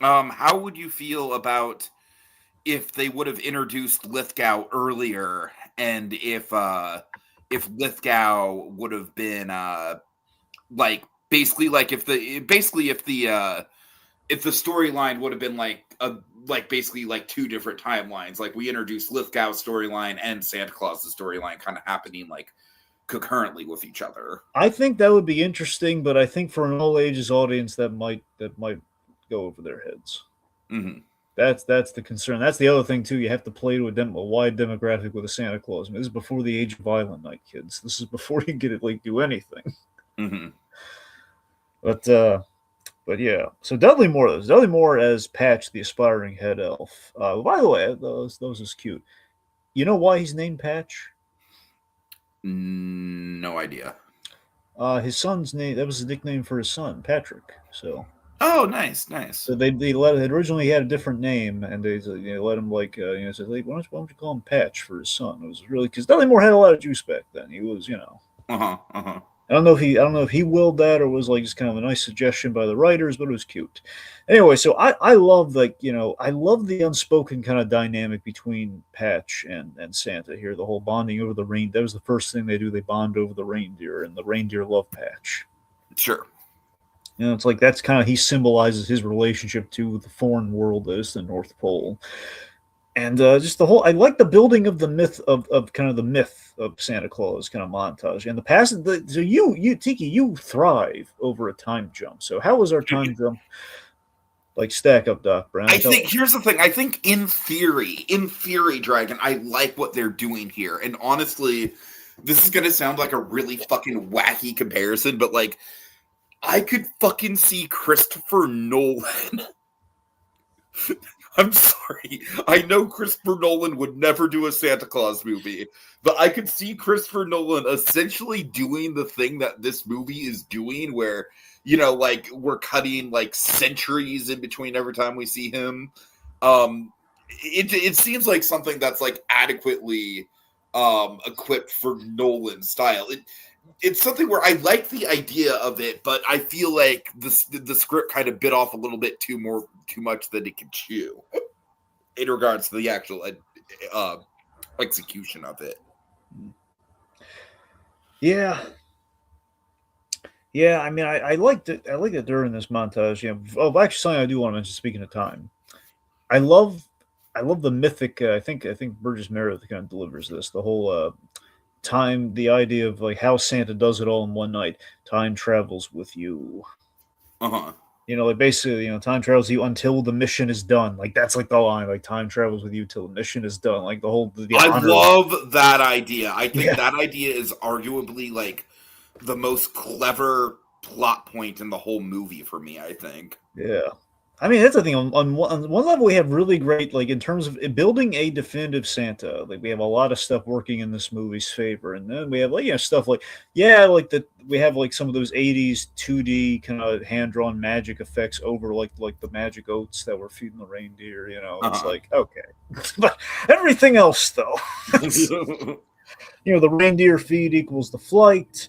How would you feel about if they would have introduced Lithgow earlier, and if Lithgow would have been if the storyline would have been basically 2 different timelines, like we introduced Lithgow's storyline and Santa Claus's storyline kind of happening concurrently with each other. I think that would be interesting, but I think for an all ages audience that might go over their heads. That's the concern. That's the other thing too. You have to play to a wide demographic with a Santa Claus. I mean, this is before the age of Violent Night, kids. This is before you get it do anything. But yeah. So Dudley Moore as Patch, the aspiring head elf. By the way, those is cute. You know why he's named Patch? No idea. His son's name. That was his nickname for his son, Patrick. So. Oh, nice. So they originally he had a different name, and they let him said, why don't you call him Patch for his son? It was really because Dudley Moore had a lot of juice back then. He was I don't know if he willed that or was just kind of a nice suggestion by the writers, but it was cute. Anyway, so I love I love the unspoken kind of dynamic between Patch and Santa here. The whole bonding over the reindeer. That was the first thing they do. They bond over the reindeer, and the reindeer love Patch. Sure. It's like that's kind of he symbolizes his relationship to the foreign world that is the North Pole, and just the whole. I like the building of the myth of kind of the myth of Santa Claus kind of montage and the past. So you Tiki, you thrive over a time jump. So how was our time jump? Stack up, Doc Brown. I think here's the thing. I think in theory, Dragon, I like what they're doing here, and honestly, this is gonna sound like a really fucking wacky comparison, but I could fucking see Christopher Nolan. I'm sorry. I know Christopher Nolan would never do a Santa Claus movie, but I could see Christopher Nolan essentially doing the thing that this movie is doing where, we're cutting centuries in between every time we see him. it seems like something that's like adequately equipped for Nolan style. It's something where I like the idea of it, but I feel like the script kind of bit off a little bit too much than it can chew in regards to the actual execution of it. Yeah. Yeah, I mean, I liked it. I liked it during this montage. Oh, actually, something I do want to mention. Speaking of time, I love, I love the mythic. I think Burgess Meredith kind of delivers this. The whole time, the idea of like how Santa does it all in one night. Time travels with you. Uh-huh. Like basically, time travels with you until the mission is done. Like that's like the line. Like time travels with you till the mission is done. Like the I honor. love that idea. I think Yeah, that idea is arguably like the most clever plot point in the whole movie for me, I think. yeah. I mean, that's the thing. On one level, we have really great, like, in terms of building a definitive Santa. Like, we have a lot of stuff working in this movie's favor, and then we have like stuff like like we have like some of those '80s 2D kind of hand drawn magic effects over like the magic oats that were feeding the reindeer. It's Uh-huh. like okay, but everything else though, the reindeer feed equals the flight.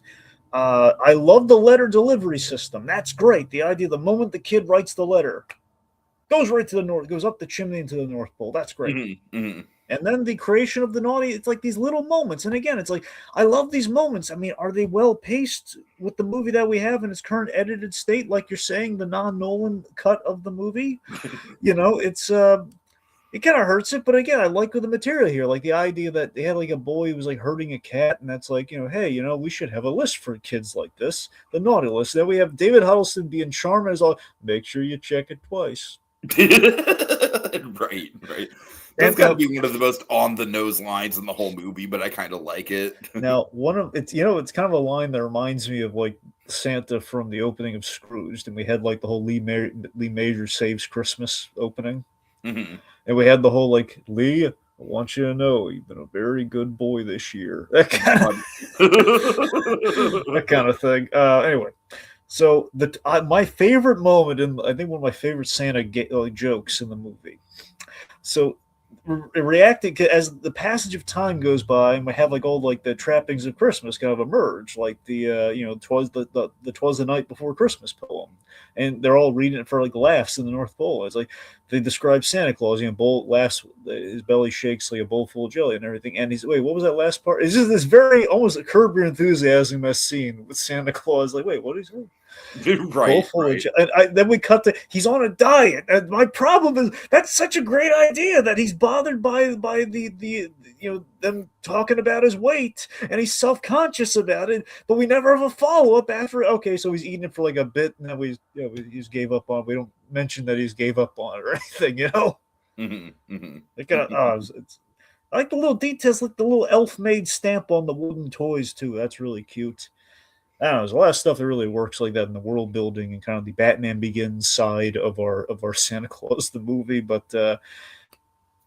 I love the letter delivery system. That's great. The idea the moment the kid writes the letter, goes right to the north, goes up the chimney into the North Pole. That's great. Mm-hmm, mm-hmm. And then the creation of the naughty, it's like these little moments. And again, it's like, I love these moments. I mean, are they well paced with the movie that we have in its current edited state? Like you're saying, the non Nolan cut of the movie, it's, it kind of hurts it, but again, I like the material here, like the idea that they had like a boy who was like hurting a cat, and that's like, hey, we should have a list for kids like this, the naughty list. Then we have David Huddleston being charming as all. Make sure you check it twice. Right. That's And got to be one of the most on the nose lines in the whole movie, but I kind of like it. now one of it's kind of a line that reminds me of like Santa from the opening of Scrooged, and we had like the whole Lee Major Saves Christmas opening. Mm-hmm. And we had the whole like, Lee, I want you to know you've been a very good boy this year. That kind of thing. Anyway, so my favorite moment, and I think one of my favorite Santa jokes in the movie. So reacting as the passage of time goes by, and we have like all like the trappings of Christmas kind of emerge, like the twas the twas the night before Christmas poem, and they're all reading it for like laughs in the North Pole. It's like they describe Santa Claus, bowl laughs, his belly shakes like a bowl full of jelly and everything. And he's wait, what was that last part? It's just this very almost a Curb Your Enthusiasm scene with Santa Claus. Like, wait, what is it? Right. And then we cut to he's on a diet. And my problem is that's such a great idea that he's bothered by the them talking about his weight, and he's self-conscious about it. But we never have a follow-up after. Okay, so he's eating it for like a bit, and then we just gave up on. We don't mention that he's gave up on it or anything. Mm-hmm, mm-hmm. It kind of I like the little details, like the little elf-made stamp on the wooden toys too. That's really cute. I don't know. There's a lot of stuff that really works like that in the world building and kind of the Batman Begins side of our Santa Claus the movie. But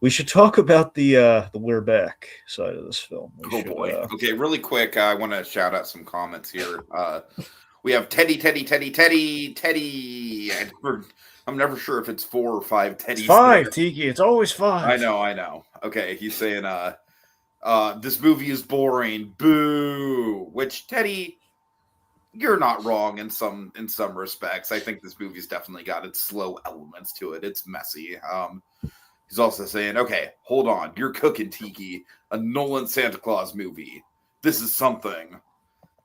we should talk about the We're Back side of this film. Boy. Okay, really quick, I want to shout out some comments here. We have Teddy. I'm never sure if it's 4 or 5 Teddies. It's 5, Tiki. It's always 5. I know. Okay, he's saying this movie is boring. Boo. Which, Teddy, you're not wrong in some respects. I think this movie's definitely got its slow elements to it. It's messy. He's also saying, okay, hold on. You're cooking, Tiki. A Nolan Santa Claus movie. This is something.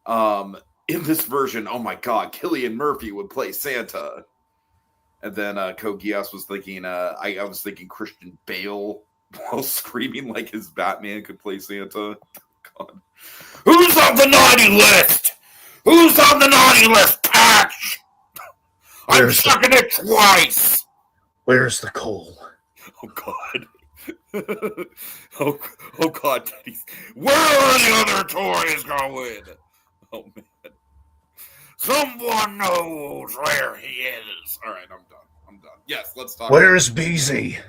In this version, oh my God, Cillian Murphy would play Santa. And then Kogias was thinking, I was thinking Christian Bale while screaming like his Batman could play Santa. God. Who's on the naughty list? Who's on the naughty list, Patch? I'm sucking it twice. Where's the coal? Oh God. oh God. Where are the other toys going? Oh man. Someone knows where he is. All right, I'm done. Yes, let's talk. Where's Beezy?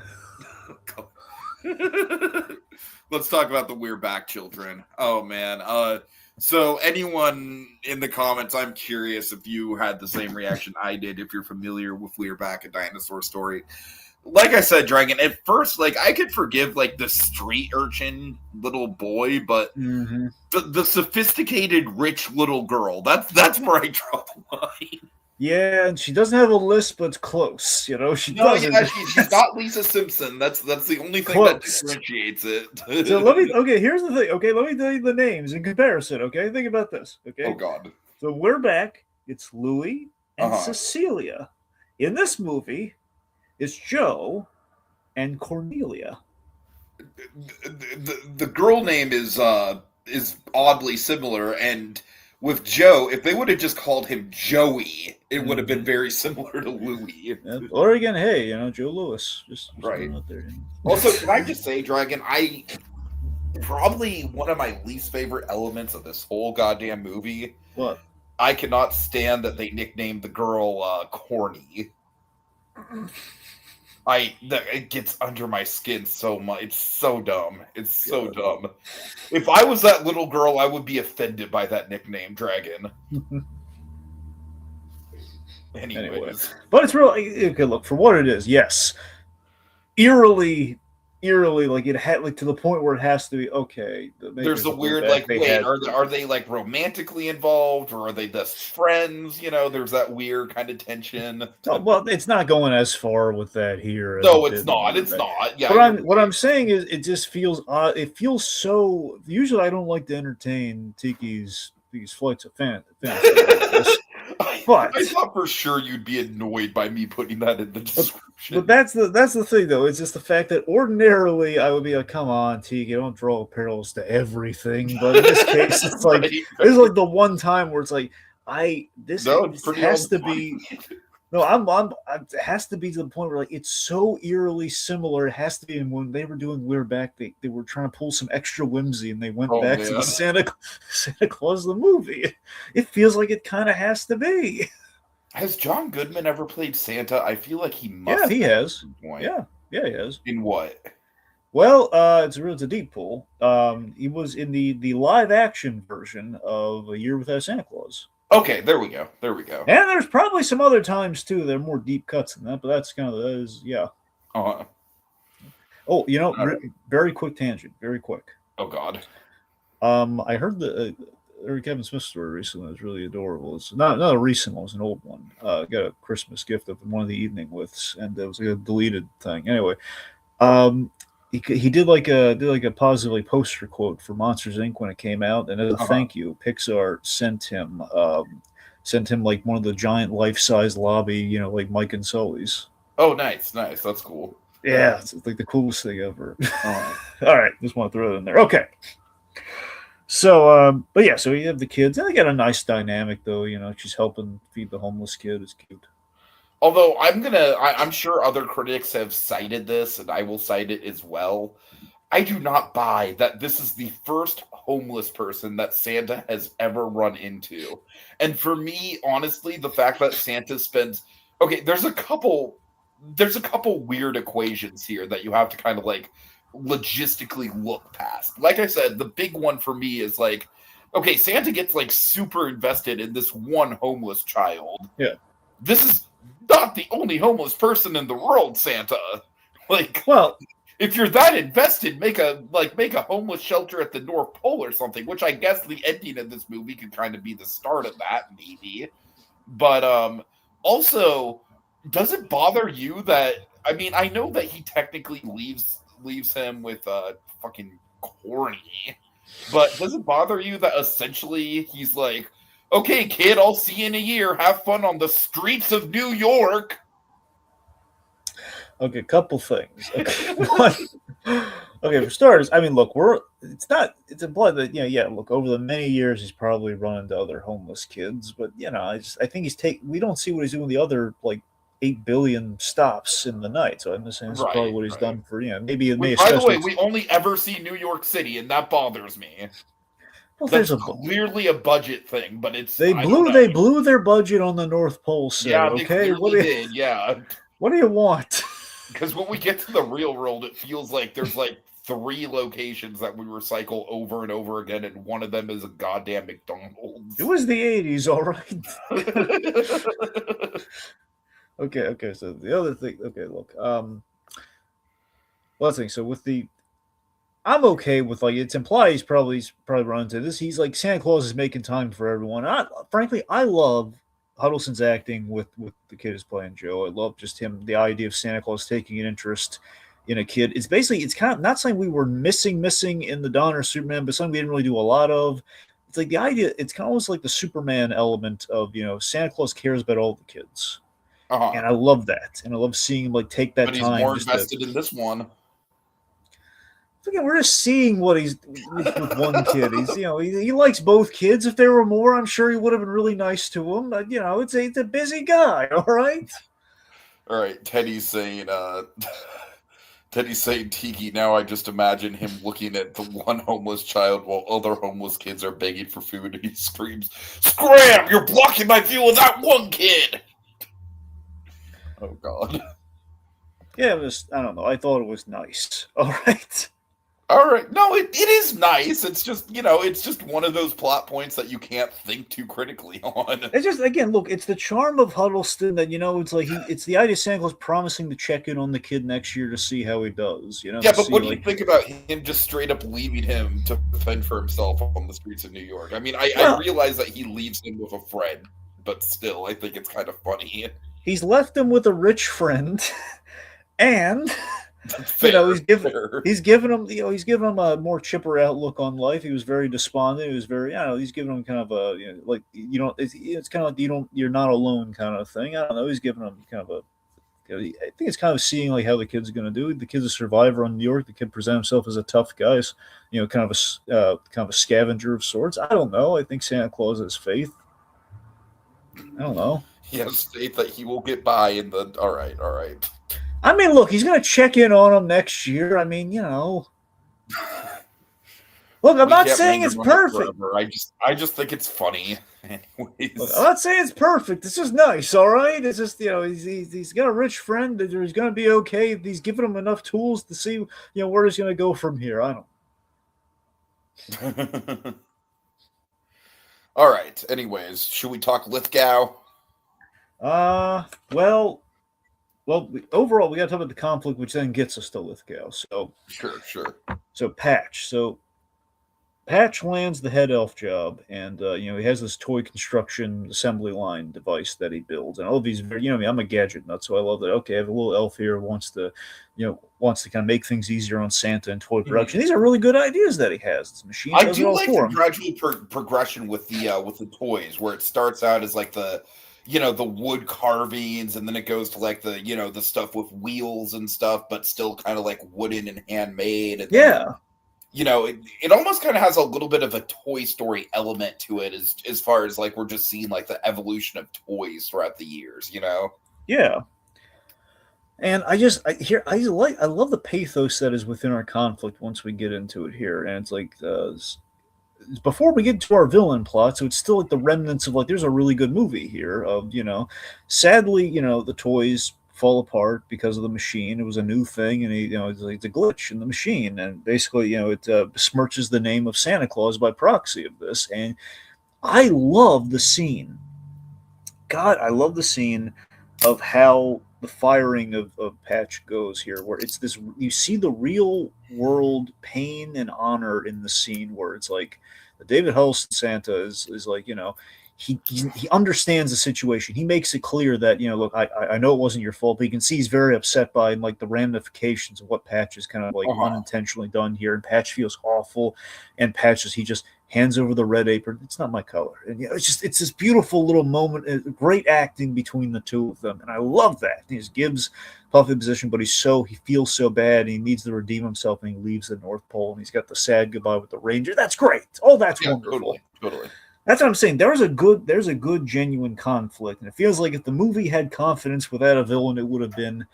Let's talk about the We're Back children. Oh man. So anyone in the comments, I'm curious if you had the same reaction I did, if you're familiar with We're Back, a Dinosaur story. like I said, Dragon, at first, like, I could forgive, like, the street urchin little boy, but Mm-hmm. the sophisticated rich little girl, that's where I draw the line. Yeah, and she doesn't have a lisp, but it's close. You know, she No, doesn't. yeah, she's not Lisa Simpson. That's the only thing that Close. differentiates it. So let me. Okay, here's the thing. Okay, let me tell you the names in comparison. Okay, think about this. Okay. Oh God. So we're back. It's Louis and Uh-huh. Cecilia. In this movie, it's Joe and Cornelia. The girl name is oddly similar, and with Joe, if they would have just called him Joey, it would have been very similar to Louis. Yeah, or again, hey, you know, Joe Lewis, just Right. out there. Also, can I just say, Dragon, I probably one of my least favorite elements of this whole goddamn movie. What? I cannot stand that they nicknamed the girl Corny. It gets under my skin so much. It's so dumb. It's so dumb. If I was that little girl, I would be offended by that nickname, Dragon. Anyways. But it's really okay. Look, for what it is, yes, eerily, like it had like to the point where it has to be okay. There's a weird like, wait, are they like romantically involved, or are they best friends? You know, there's that weird kind of tension. Oh, well, it's not going as far with that here. No, it's not. It's not. Yeah. But what I'm saying is, it just feels odd. It feels so. Usually, I don't like to entertain Tiki's these flights of fantasy. But I thought for sure you'd be annoyed by me putting that in the description. But that's the thing, though. It's just the fact that ordinarily I would be like, "Come on, Tiki, don't draw parallels to everything." But in this case, it's like it's like the one time where it's like, this has to be. No, it has to be to the point where like it's so eerily similar. It has to be. And when they were doing We're Back, they were trying to pull some extra whimsy, and they went back to the Santa Claus the movie. It feels like it kind of has to be. Has John Goodman ever played Santa? I feel like he must. Yeah, he has. Yeah, he has. In what? Well, it's a deep pool. He was in the live action version of A Year Without Santa Claus. Okay, there we go. And there's probably some other times too that are more deep cuts than that, but that's kind of yeah. Uh-huh. Oh, you know, very quick tangent, very quick. Oh God. I heard the Kevin Smith story recently. It was really adorable. It's not a recent one; it was an old one. Got a Christmas gift of one of the evening withs, and it was like a deleted thing. Anyway, he did like a positively poster quote for Monsters Inc. when it came out, and as a thank you, Pixar sent him like one of the giant life-size lobby, you know, like Mike and Sully's. Oh, nice, that's cool. Yeah, it's like the coolest thing ever. All right, just want to throw it in there. Okay. So, but yeah, so you have the kids, and they got a nice dynamic, though. You know, she's helping feed the homeless kid. It's cute. Although I'm sure other critics have cited this, and I will cite it as well. I do not buy that this is the first homeless person that Santa has ever run into. And for me, honestly, the fact that Santa spends there's a couple weird equations here that you have to kind of like logistically look past. Like I said, the big one for me is like, okay, Santa gets like super invested in this one homeless child. Yeah. This is not the only homeless person in the world, Santa. Like, well, if you're that invested, make a homeless shelter at the North Pole or something, which I guess the ending of this movie could kind of be the start of that, maybe. But also, does it bother you that, I mean, I know that he technically leaves him with fucking Corny, but does it bother you that essentially he's like, okay, kid, I'll see you in a year. Have fun on the streets of New York. Okay, couple things. Okay, for starters, I mean, look, it's implied that, look, over the many years, he's probably run into other homeless kids, but, you know, I think we don't see what he's doing the other, like, 8 billion stops in the night. So I'm just saying this is probably what he's done for, maybe it may. By the way, we only ever see New York City, and that bothers me. Well, that's clearly a budget thing, but it's they blew their budget on the North Pole set. Yeah, okay, what do you want? Because when we get to the real world, it feels like there's like 3 locations that we recycle over and over again, and one of them is a goddamn McDonald's. It was the 80s, all right. Okay. So the other thing, look, Well, that's the thing. So with the, I'm okay with like it's implied he's probably run into this. He's like Santa Claus is making time for everyone. Frankly, I love Huddleston's acting with the kid who's playing Joe. I love just him, the idea of Santa Claus taking an interest in a kid. It's basically it's kind of not something we were missing in the Donner Superman, but something we didn't really do a lot of. It's like the idea. It's kind of almost like the Superman element of Santa Claus cares about all the kids, Uh-huh. and I love that, and I love seeing him like take that But he's time more just to. invested in this one. Again, we're just seeing what he's with one kid. He's he likes both kids. If there were more, I'm sure he would have been really nice to him. But it's a busy guy. All right. All right, Teddy's saying Tiki. Now I just imagine him looking at the one homeless child while other homeless kids are begging for food, and he screams, "Scram! You're blocking my view of that one kid!" Oh God. Yeah, it was. I don't know. I thought it was nice. All right. All right. No, it is nice. It's just, it's just one of those plot points that you can't think too critically on. It's just again, look, it's the charm of Huddleston that it's like it's the idea of Santa Claus promising to check in on the kid next year to see how he does. Yeah, but what do you think about him just straight up leaving him to fend for himself on the streets of New York? I mean, I realize that he leaves him with a friend, but still, I think it's kind of funny. He's left him with a rich friend, and Fair, he's given him a more chipper outlook on life. He was very despondent. He was very, he's giving him kind of a like it's kind of like you're not alone kind of thing. I don't know. He's giving him kind of a. I think it's kind of seeing like how the kid's going to do. The kid's a survivor in New York. The kid presents himself as a tough guy, kind of a scavenger of sorts. I don't know. I think Santa Claus has faith. I don't know. He has faith that he will get by in the. All right. I mean, look, he's going to check in on him next year. I mean, Look, I'm not saying it's perfect. I just think it's funny. Anyways. Look, I'm not saying it's perfect. It's just nice, all right? It's just, he's got a rich friend. He's going to be okay. He's giving him enough tools to see, where he's going to go from here. I don't. All right. Anyways, should we talk Lithgow? Well, overall, we got to talk about the conflict, which then gets us to Lithgow. So sure. So Patch lands the head elf job, and he has this toy construction assembly line device that he builds, and all of these, I'm a gadget nut, so I love that. Okay, I have a little elf here who wants to kind of make things easier on Santa and toy production. These are really good ideas that he has. This machine. I do like the gradual progression with the toys, where it starts out as like the wood carvings, and then it goes to like the the stuff with wheels and stuff, but still kind of like wooden and handmade. And yeah. It almost kind of has a little bit of a Toy Story element to it, as far as like we're just seeing like the evolution of toys throughout the years. Yeah. And I love the pathos that is within our conflict once we get into it here, and it's like before we get to our villain plot, so it's still like the remnants of like there's a really good movie here of sadly the toys fall apart because of the machine. It was a new thing, and it's a glitch in the machine, and basically it besmirches the name of Santa Claus by proxy of this. And I love the scene. God, I love the scene of how the firing of Patch goes here, where it's this, you see the real world pain and honor in the scene, where it's like the David Huddleston Santa is like, he understands the situation. He makes it clear that, look, I know it wasn't your fault, but you can see he's very upset by like the ramifications of what Patch has kind of like unintentionally done here. And Patch feels awful, and he just hands over the red apron. It's not my color. And it's this beautiful little moment, great acting between the two of them. And I love that. He just gives Puffy a position, but he feels so bad, and he needs to redeem himself, and he leaves the North Pole, and he's got the sad goodbye with the Ranger. That's great. Oh, that's wonderful. Totally. That's what I'm saying. There's a good genuine conflict, and it feels like if the movie had confidence without a villain, it would have been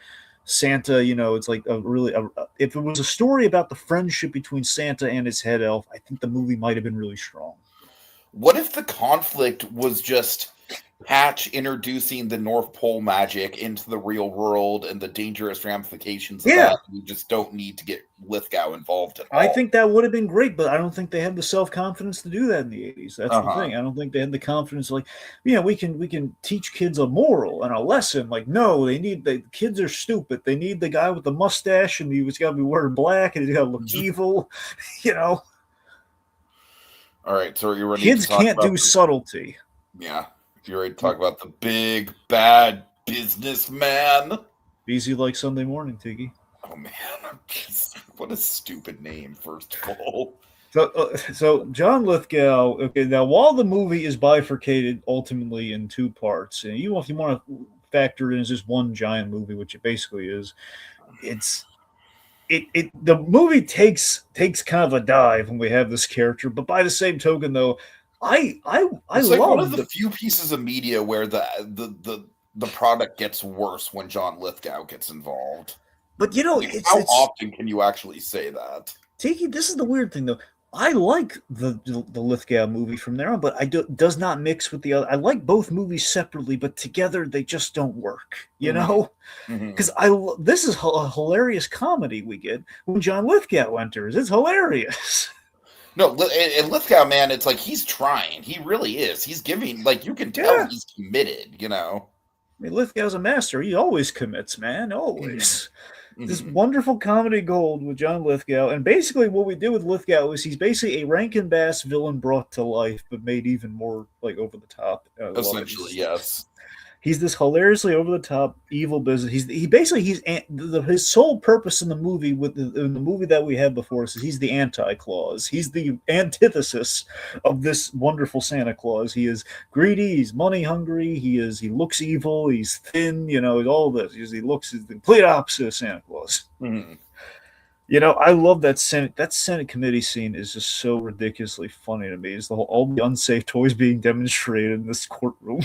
Santa. It's like if it was a story about the friendship between Santa and his head elf, I think the movie might have been really strong. What if the conflict was just Patch introducing the North Pole magic into the real world and the dangerous ramifications of that. You just don't need to get Lithgow involved at all. I think that would have been great, but I don't think they had the self-confidence to do that in the 80s. That's the thing. I don't think they had the confidence, like, we can teach kids a moral and a lesson. Like, no, the kids are stupid. They need the guy with the mustache, and he's got to be wearing black, and he's got to look evil, All right, so you're ready. Kids can't do subtlety. Yeah. You're ready to talk about the big, bad businessman. Easy like Sunday morning, Tiki. Oh, man. What a stupid name, first of all. So John Lithgow, okay, now while the movie is bifurcated ultimately in two parts, and even if you want to factor it in as just one giant movie, which it basically is, the movie takes kind of a dive when we have this character, but by the same token, though, I it's like one of the few pieces of media where the product gets worse when John Lithgow gets involved. But how often can you actually say that? Tiki, this is the weird thing though. I like the Lithgow movie from there on, but does not mix with the other. I like both movies separately, but together they just don't work. Because this is a hilarious comedy we get when John Lithgow enters. It's hilarious. No, and Lithgow, man, it's like he's trying. He really is. He's giving, like, you can tell he's committed, I mean, Lithgow's a master. He always commits, man. Always. This wonderful comedy gold with John Lithgow. And basically what we did with Lithgow is he's basically a Rankin Bass villain brought to life, but made even more, like, over the top. Essentially, yes. He's this hilariously over the top evil business. His sole purpose in the movie in the movie that we had before us is he's the anti-Claus. He's the antithesis of this wonderful Santa Claus. He is greedy. He's money hungry. He looks evil. He's thin. All this. He looks the complete opposite of Santa Claus. Mm-hmm. I love that Senate committee scene is just so ridiculously funny to me. It's all the unsafe toys being demonstrated in this courtroom.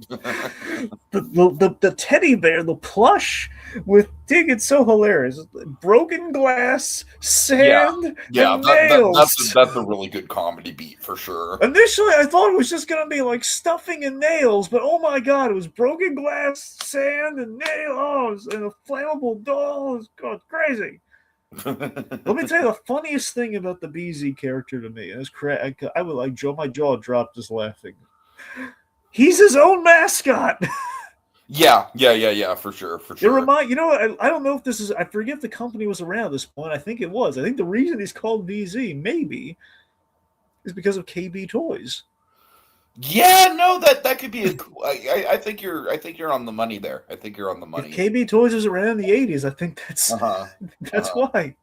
the teddy bear, the plush with it's so hilarious. Broken glass, sand, and nails. That's a really good comedy beat for sure. Initially, I thought it was just going to be like stuffing and nails, but oh my god, it was broken glass, sand, and nails, and a flammable doll. It's crazy. Let me tell you the funniest thing about the BZ character to me, and it's I would like my jaw dropped just laughing. He's his own mascot. Yeah, for sure. It I don't know if this is. I forget if the company was around at this point. I think it was. I think the reason he's called BZ maybe is because of KB Toys. Yeah, no, that could be a cool. I think you're on the money there. I think you're on the money. If KB Toys was around in the 80s, I think that's why.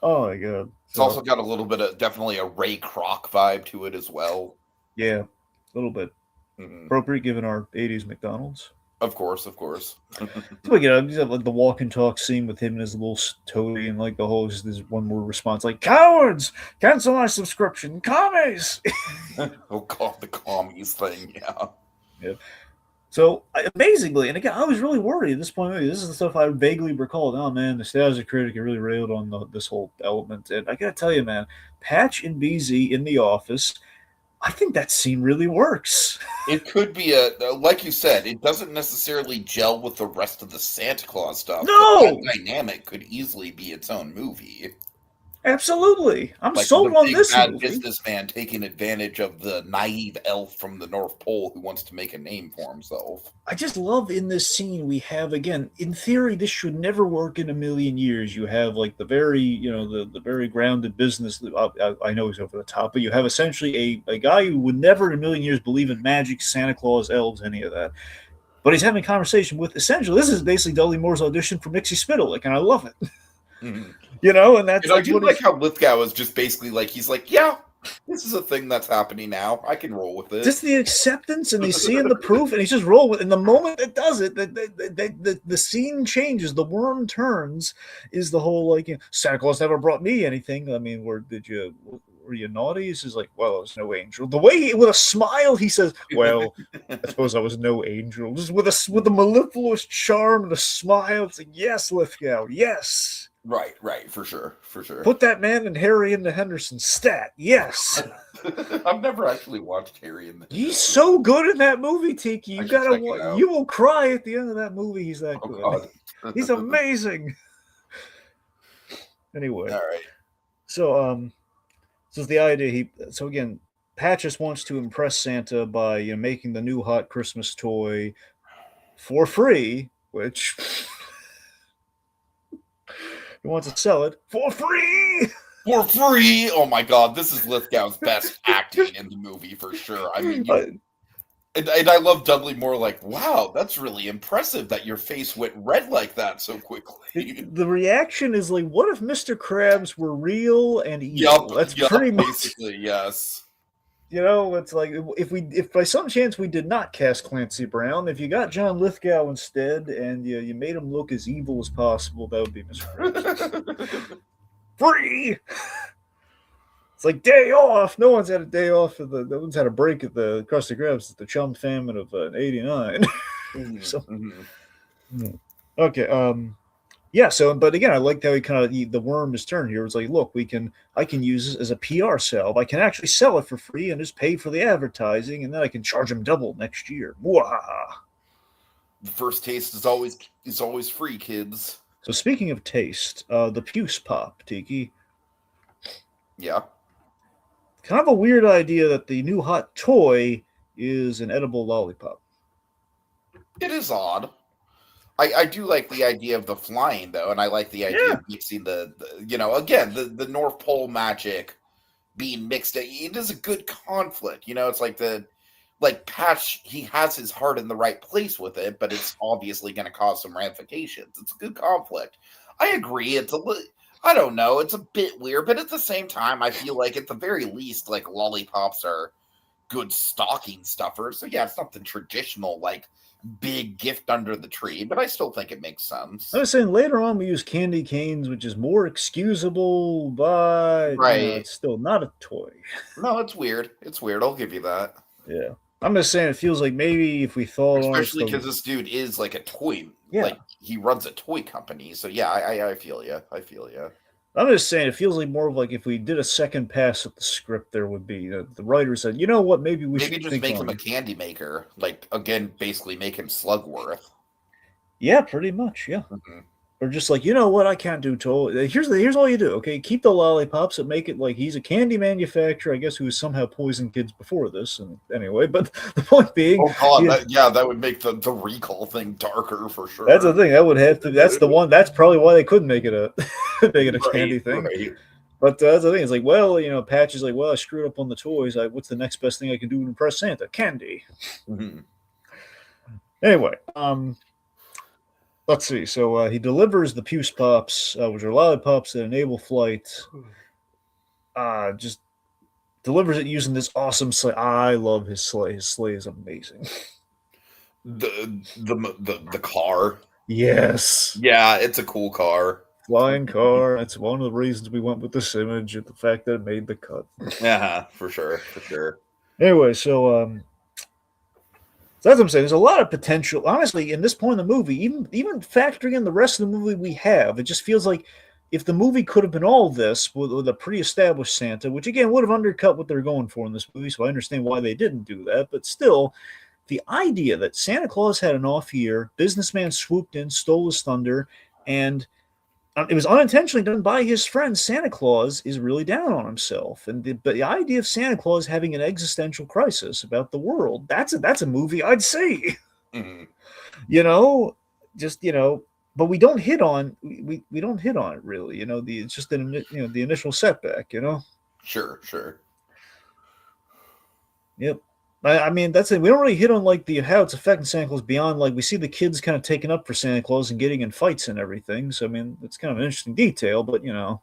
Oh my god. It's also got a little bit of definitely a Ray Kroc vibe to it as well. Yeah, a little bit. Appropriate given our 80s McDonald's. Of course. So you have like the walk and talk scene with him and his little toady, and like the whole this one word response like cowards, cancel my subscription, commies. Oh god, the commies thing, yeah. So amazingly, and again, I was really worried at this point. This is the stuff I vaguely recalled. Oh man, Nostalgia Critic really railed on this whole element, and I gotta tell you, man, Patch and BZ in the office. I think that scene really works. It could be like you said, it doesn't necessarily gel with the rest of the Santa Claus stuff. No! That dynamic could easily be its own movie. Absolutely. I'm sold on this bad movie. Businessman taking advantage of the naive elf from the North Pole who wants to make a name for himself. I just love in this scene we have, again, in theory, this should never work in a million years. You have like the very, the very grounded business. I know he's over the top, but you have essentially a guy who would never in a million years believe in magic, Santa Claus, elves, any of that. But he's having a conversation with essentially, this is basically Dudley Moore's audition for Mixie Spittle, and I love it. Mm-hmm. And that's I do like how Lithgow is just basically like, he's like, yeah, this is a thing that's happening now. I can roll with it. Just the acceptance, and he's seeing the proof, and he's just roll with it. And the moment it does it, the scene changes, the worm turns, is the whole, like, Santa Claus never brought me anything. I mean, were you naughty? He's just like, well, I was no angel. The way with a smile, he says, well, I suppose I was no angel. Just with a mellifluous charm and a smile. It's like, yes, Lithgow, yes. Right, for sure. Put that man and Harry into Henderson. Stat, yes. I've never actually watched Harry in the He's so good in that movie, Tiki. I should check it out. You will cry at the end of that movie. He's that good. God. He's amazing. Anyway, All right. so so the idea so again, Patches wants to impress Santa by making the new hot Christmas toy for free, which he wants to sell it for free. For free! Oh my god, this is Lithgow's best acting in the movie for sure. I mean, and I love Dudley Moore, like, wow, that's really impressive that your face went red like that so quickly. The reaction is like, what if Mr. Krabs were real and evil? That's pretty much basically, yes. It's like if by some chance we did not cast Clancy Brown, if you got John Lithgow instead and you made him look as evil as possible, that would be Mr. Krabs. Free. It's like day off. No one's had a day off. No one's had a break at the Krusty Krabs at the Chum Famine of '89. So, okay. Yeah. So, but again, I liked how the worm is turned here. It's like, look, I can use this as a PR salve. I can actually sell it for free and just pay for the advertising, and then I can charge them double next year. Mwah. The first taste is always free, kids. So speaking of taste, the Puce Pop, Tiki. Yeah. Kind of a weird idea that the new hot toy is an edible lollipop. It is odd. I do like the idea of the flying, though, and I like the idea of mixing the North Pole magic being mixed. It is a good conflict. It's like Patch, he has his heart in the right place with it, but it's obviously going to cause some ramifications. It's a good conflict. I agree. I don't know. It's a bit weird, but at the same time, I feel like at the very least, like lollipops are good stocking stuffers. So yeah, it's nothing traditional like big gift under the tree, but I still think it makes sense. I was saying later on we use candy canes, which is more excusable, but it's still not a toy. No, it's weird. It's weird. I'll give you that. Yeah. I'm just saying it feels like maybe if we thought especially because this dude is like a toy, like he runs a toy company. So yeah, I feel you. I'm just saying it feels like more of like if we did a second pass at the script, there would be the writer said, you know what, maybe should just make him a candy maker, like again, basically make him Slugworth. Yeah, pretty much. Yeah. Mm-hmm. Or just like, you know what, I can't do toy. Here's all you do, okay? Keep the lollipops and make it like he's a candy manufacturer, I guess, who has somehow poisoned kids before this. And anyway, but the point being, that would make the recall thing darker for sure. That's the thing. That would have to. That's the one. That's probably why they couldn't make it a candy thing. Right. But that's the thing. It's like, well, Patch is like, well, I screwed up on the toys. What's the next best thing I can do to impress Santa? Candy. Mm-hmm. Anyway, let's see. So he delivers the Puce Pops, which are lollipops that enable flight. Just delivers it using this awesome sleigh. I love his sleigh. His sleigh is amazing. The car. Yes. Yeah, it's a cool car. Flying car. That's one of the reasons we went with this image, and the fact that it made the cut. Yeah, for sure. Anyway, so that's what I'm saying. There's a lot of potential. Honestly, in this point in the movie, even factoring in the rest of the movie we have, it just feels like if the movie could have been all this with a pre-established Santa, which again would have undercut what they're going for in this movie, so I understand why they didn't do that. But still, the idea that Santa Claus had an off year, businessman swooped in, stole his thunder, and it was unintentionally done by his friend. Santa Claus is really down on himself, but the idea of Santa Claus having an existential crisis about the world, that's a movie I'd see. Mm-hmm. But we don't hit on we don't hit on it really. It's just the initial setback. Sure. Yep. I mean, that's it. We don't really hit on like how it's affecting Santa Claus beyond like we see the kids kind of taking up for Santa Claus and getting in fights and everything. So I mean, it's kind of an interesting detail, but yeah.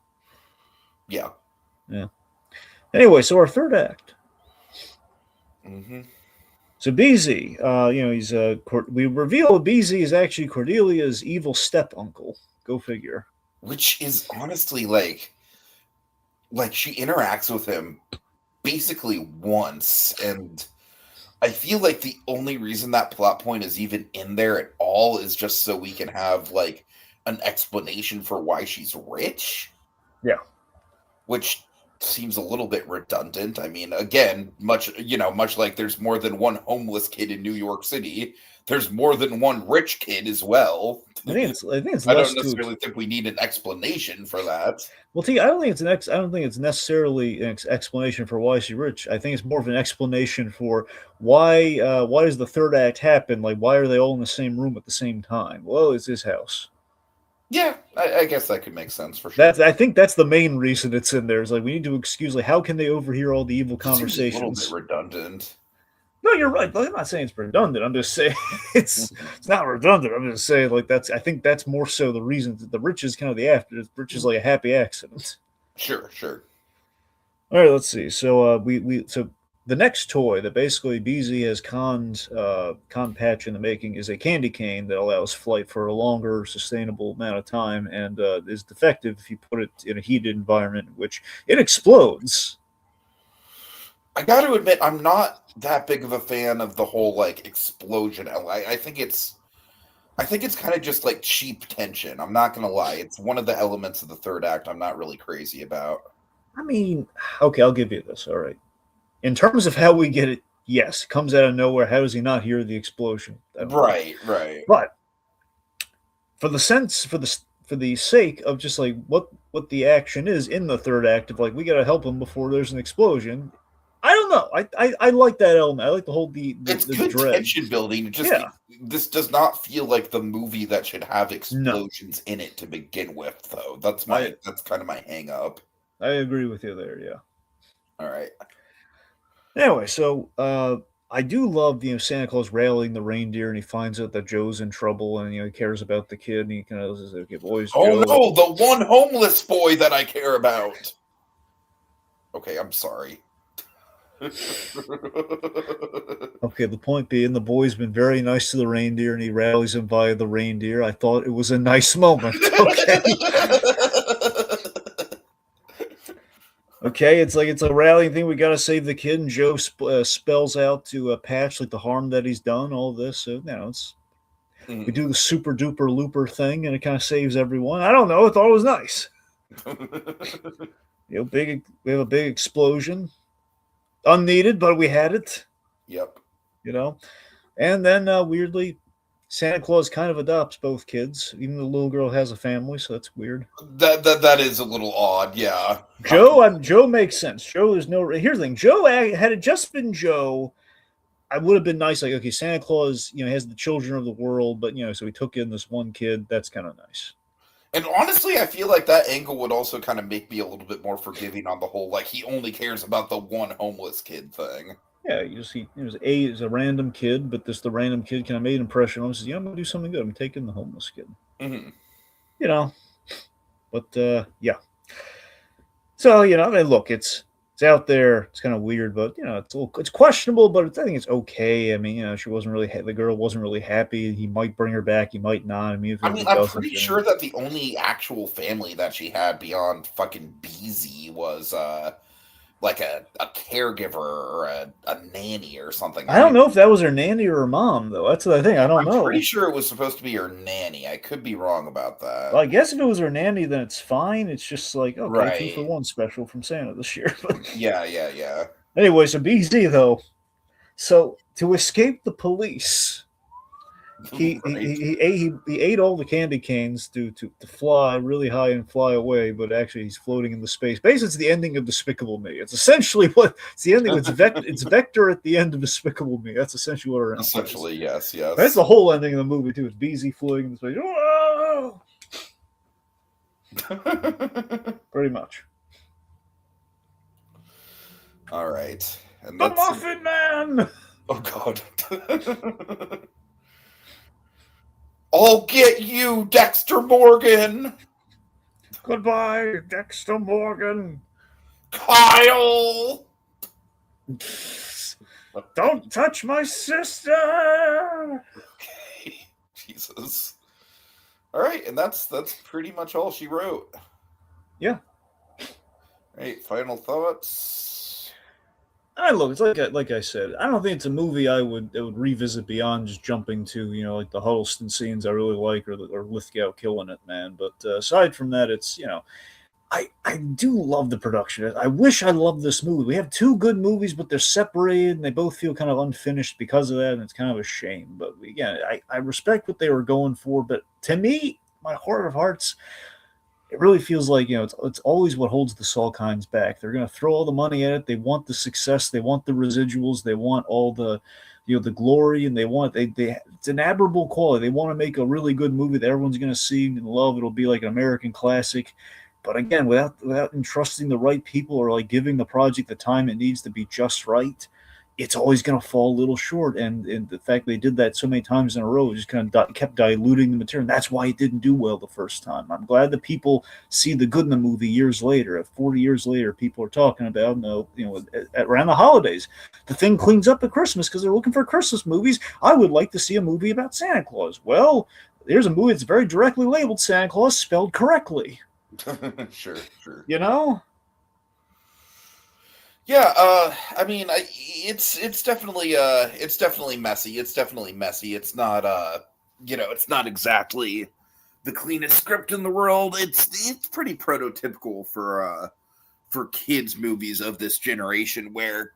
Anyway, so our third act. Mm-hmm. So BZ, he's we reveal BZ is actually Cordelia's evil step uncle. Go figure. Which is honestly like she interacts with him basically once, and I feel like the only reason that plot point is even in there at all is just so we can have like an explanation for why she's rich. Yeah. Which seems a little bit redundant. I mean, again, much like there's more than one homeless kid in New York City, there's more than one rich kid as well. I think it's I less don't necessarily think we need an explanation for that. Well, T, I don't think I don't think it's necessarily an explanation for why she's rich. I think it's more of an explanation for why does the third act happen? Like, why are they all in the same room at the same time? Well, it's his house. Yeah, I guess that could make sense for sure. I think that's the main reason it's in there. Is like we need to excuse like how can they overhear all the evil It seems a little conversations? bit redundant. No, you're right. I'm not saying it's redundant. I'm just saying it's not redundant. I'm just saying like I think that's more so the reason that the rich is kind of the after. The rich is like a happy accident. Sure. All right, let's see. So so the next toy that basically BZ has con patch in the making is a candy cane that allows flight for a longer, sustainable amount of time, and is defective if you put it in a heated environment, in which it explodes. I got to admit, I'm not that big of a fan of the whole like explosion. I think it's kind of just like cheap tension. I'm not gonna lie; it's one of the elements of the third act I'm not really crazy about. I mean, okay, I'll give you this. All right, in terms of how we get it, yes, it comes out of nowhere. How does he not hear the explosion? Right. But for the sake of just like what the action is in the third act of like we got to help him before there's an explosion. I don't know. I like that element. I like the whole It's the good dread. tension building. This does not feel like the movie that should have explosions in it to begin with, though. That's kind of my hang up. I agree with you there. Yeah. All right. Anyway, so I do love Santa Claus rallying the reindeer, and he finds out that Joe's in trouble, and he cares about the kid, and he kind of says, "Okay, boys, Oh Joe." no, the one homeless boy that I care about. Okay, I'm sorry. Okay, the point being, the boy's been very nice to the reindeer, and he rallies him via the reindeer. I thought it was a nice moment. Okay. Okay, it's a rallying thing. We got to save the kid, and Joe spells out to Patch like the harm that he's done. All this, so we do the super duper looper thing, and it kind of saves everyone. I don't know. I thought it was nice. We have a big explosion, unneeded, but we had it. Yep. And then weirdly, Santa Claus kind of adopts both kids. Even the little girl has a family, so that's weird. That is a little odd, yeah. Joe makes sense. Joe is no. Here's the thing. Joe, had it just been Joe, I would have been nice. Like, okay, Santa Claus, has the children of the world, but so he took in this one kid. That's kind of nice. And honestly, I feel like that angle would also kind of make me a little bit more forgiving on the whole, like, he only cares about the one homeless kid thing. Yeah, he was a random kid, but the random kid kind of made an impression on him. Says, I'm going to do something good. I'm taking the homeless kid. Mm-hmm. But yeah. So, I mean, look, it's out there. It's kind of weird, but, it's questionable, but I think it's okay. I mean, she wasn't really, the girl wasn't really happy. He might bring her back. He might not. I mean, I'm pretty sure that the only actual family that she had beyond fucking BZ was, like a caregiver or a nanny or something. I don't know if that was her nanny or her mom, though. That's the thing. I don't know. I'm pretty sure it was supposed to be her nanny. I could be wrong about that. Well, I guess if it was her nanny, then it's fine. It's just like, okay, right. 2-for-1 special from Santa this year. Yeah. Anyway, so BZ, though. So, to escape the police, he ate all the candy canes to fly really high and fly away, but actually he's floating in the space. Basically, it's the ending of Despicable Me. It's essentially it's the ending. It's Vector at the end of Despicable Me. That's essentially what our essentially yes. That's the whole ending of the movie too. It's BZ floating in space. Whoa! Pretty much. All right, and the Muffin Man. Oh God. I'll get you, Dexter Morgan. Goodbye, Dexter Morgan. Kyle. Don't touch my sister. Okay. Jesus. All right, and that's pretty much all she wrote. Yeah. All right, final thoughts. Look, it's like I said. I don't think it's a movie I would revisit beyond just jumping to like the Huddleston scenes I really like or Lithgow killing it, man. But aside from that, it's I do love the production. I wish I loved this movie. We have two good movies, but they're separated and they both feel kind of unfinished because of that, and it's kind of a shame. But again, I respect what they were going for, but to me, my heart of hearts, it really feels like, it's always what holds the Salkinds back. They're going to throw all the money at it. They want the success. They want the residuals. They want all the the glory, and they it's an admirable quality. They want to make a really good movie that everyone's going to see and love. It'll be like an American classic. But again, without entrusting the right people or like giving the project the time it needs to be just right, it's always going to fall a little short. And the fact they did that so many times in a row just kind of kept diluting the material. And that's why it didn't do well the first time. I'm glad that people see the good in the movie years later. 40 years later, people are talking about, around the holidays. The thing cleans up at Christmas because they're looking for Christmas movies. I would like to see a movie about Santa Claus. Well, there's a movie that's very directly labeled Santa Claus, spelled correctly. Sure. Yeah, I mean, it's definitely messy. It's definitely messy. It's not it's not exactly the cleanest script in the world. It's pretty prototypical for kids movies of this generation, where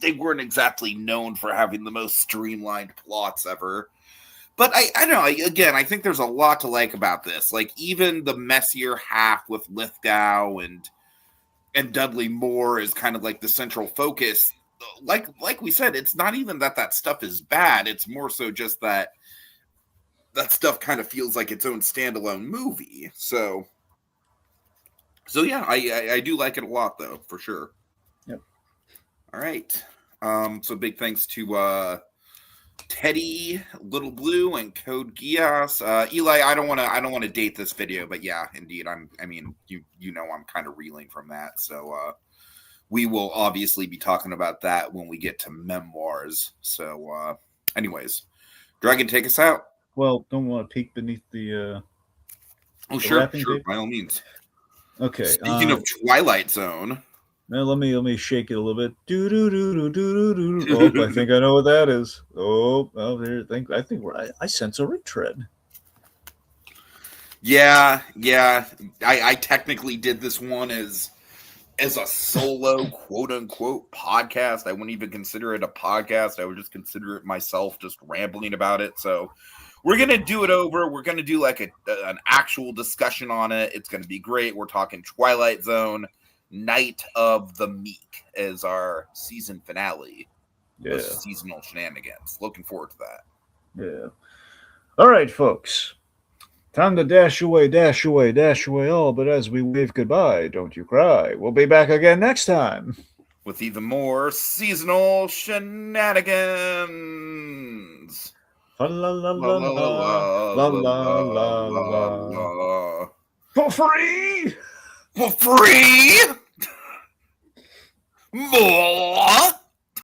they weren't exactly known for having the most streamlined plots ever. But I don't know. I think there's a lot to like about this. Like, even the messier half with Lithgow and Dudley Moore is kind of like the central focus. Like we said, it's not even that stuff is bad. It's more so just that stuff kind of feels like its own standalone movie. So yeah, I do like it a lot, though, for sure. Yep. All right. So big thanks to Teddy, Little Blue, and Code Geass. Eli, I don't want to date this video, but yeah, indeed, I'm kind of reeling from that. So we will obviously be talking about that when we get to memoirs. So anyways, Dragon, take us out. Well, don't want to peek beneath the sure, tape? By all means. Okay. Speaking of Twilight Zone. Now let me shake it a little bit. Do do do do do do do. Oh, I think I know what that is. There. I sense a retread. Yeah. I technically did this one as a solo quote unquote podcast. I wouldn't even consider it a podcast. I would just consider it myself just rambling about it. So we're gonna do it over. We're gonna do like an actual discussion on it. It's gonna be great. We're talking Twilight Zone. Night of the Meek as our season finale. Yeah. Seasonal shenanigans. Looking forward to that. Yeah. All right, folks. Time to dash away all, but as we wave goodbye, don't you cry. We'll be back again next time. With even more seasonal shenanigans. La la la la la la la la. For free! For free! More!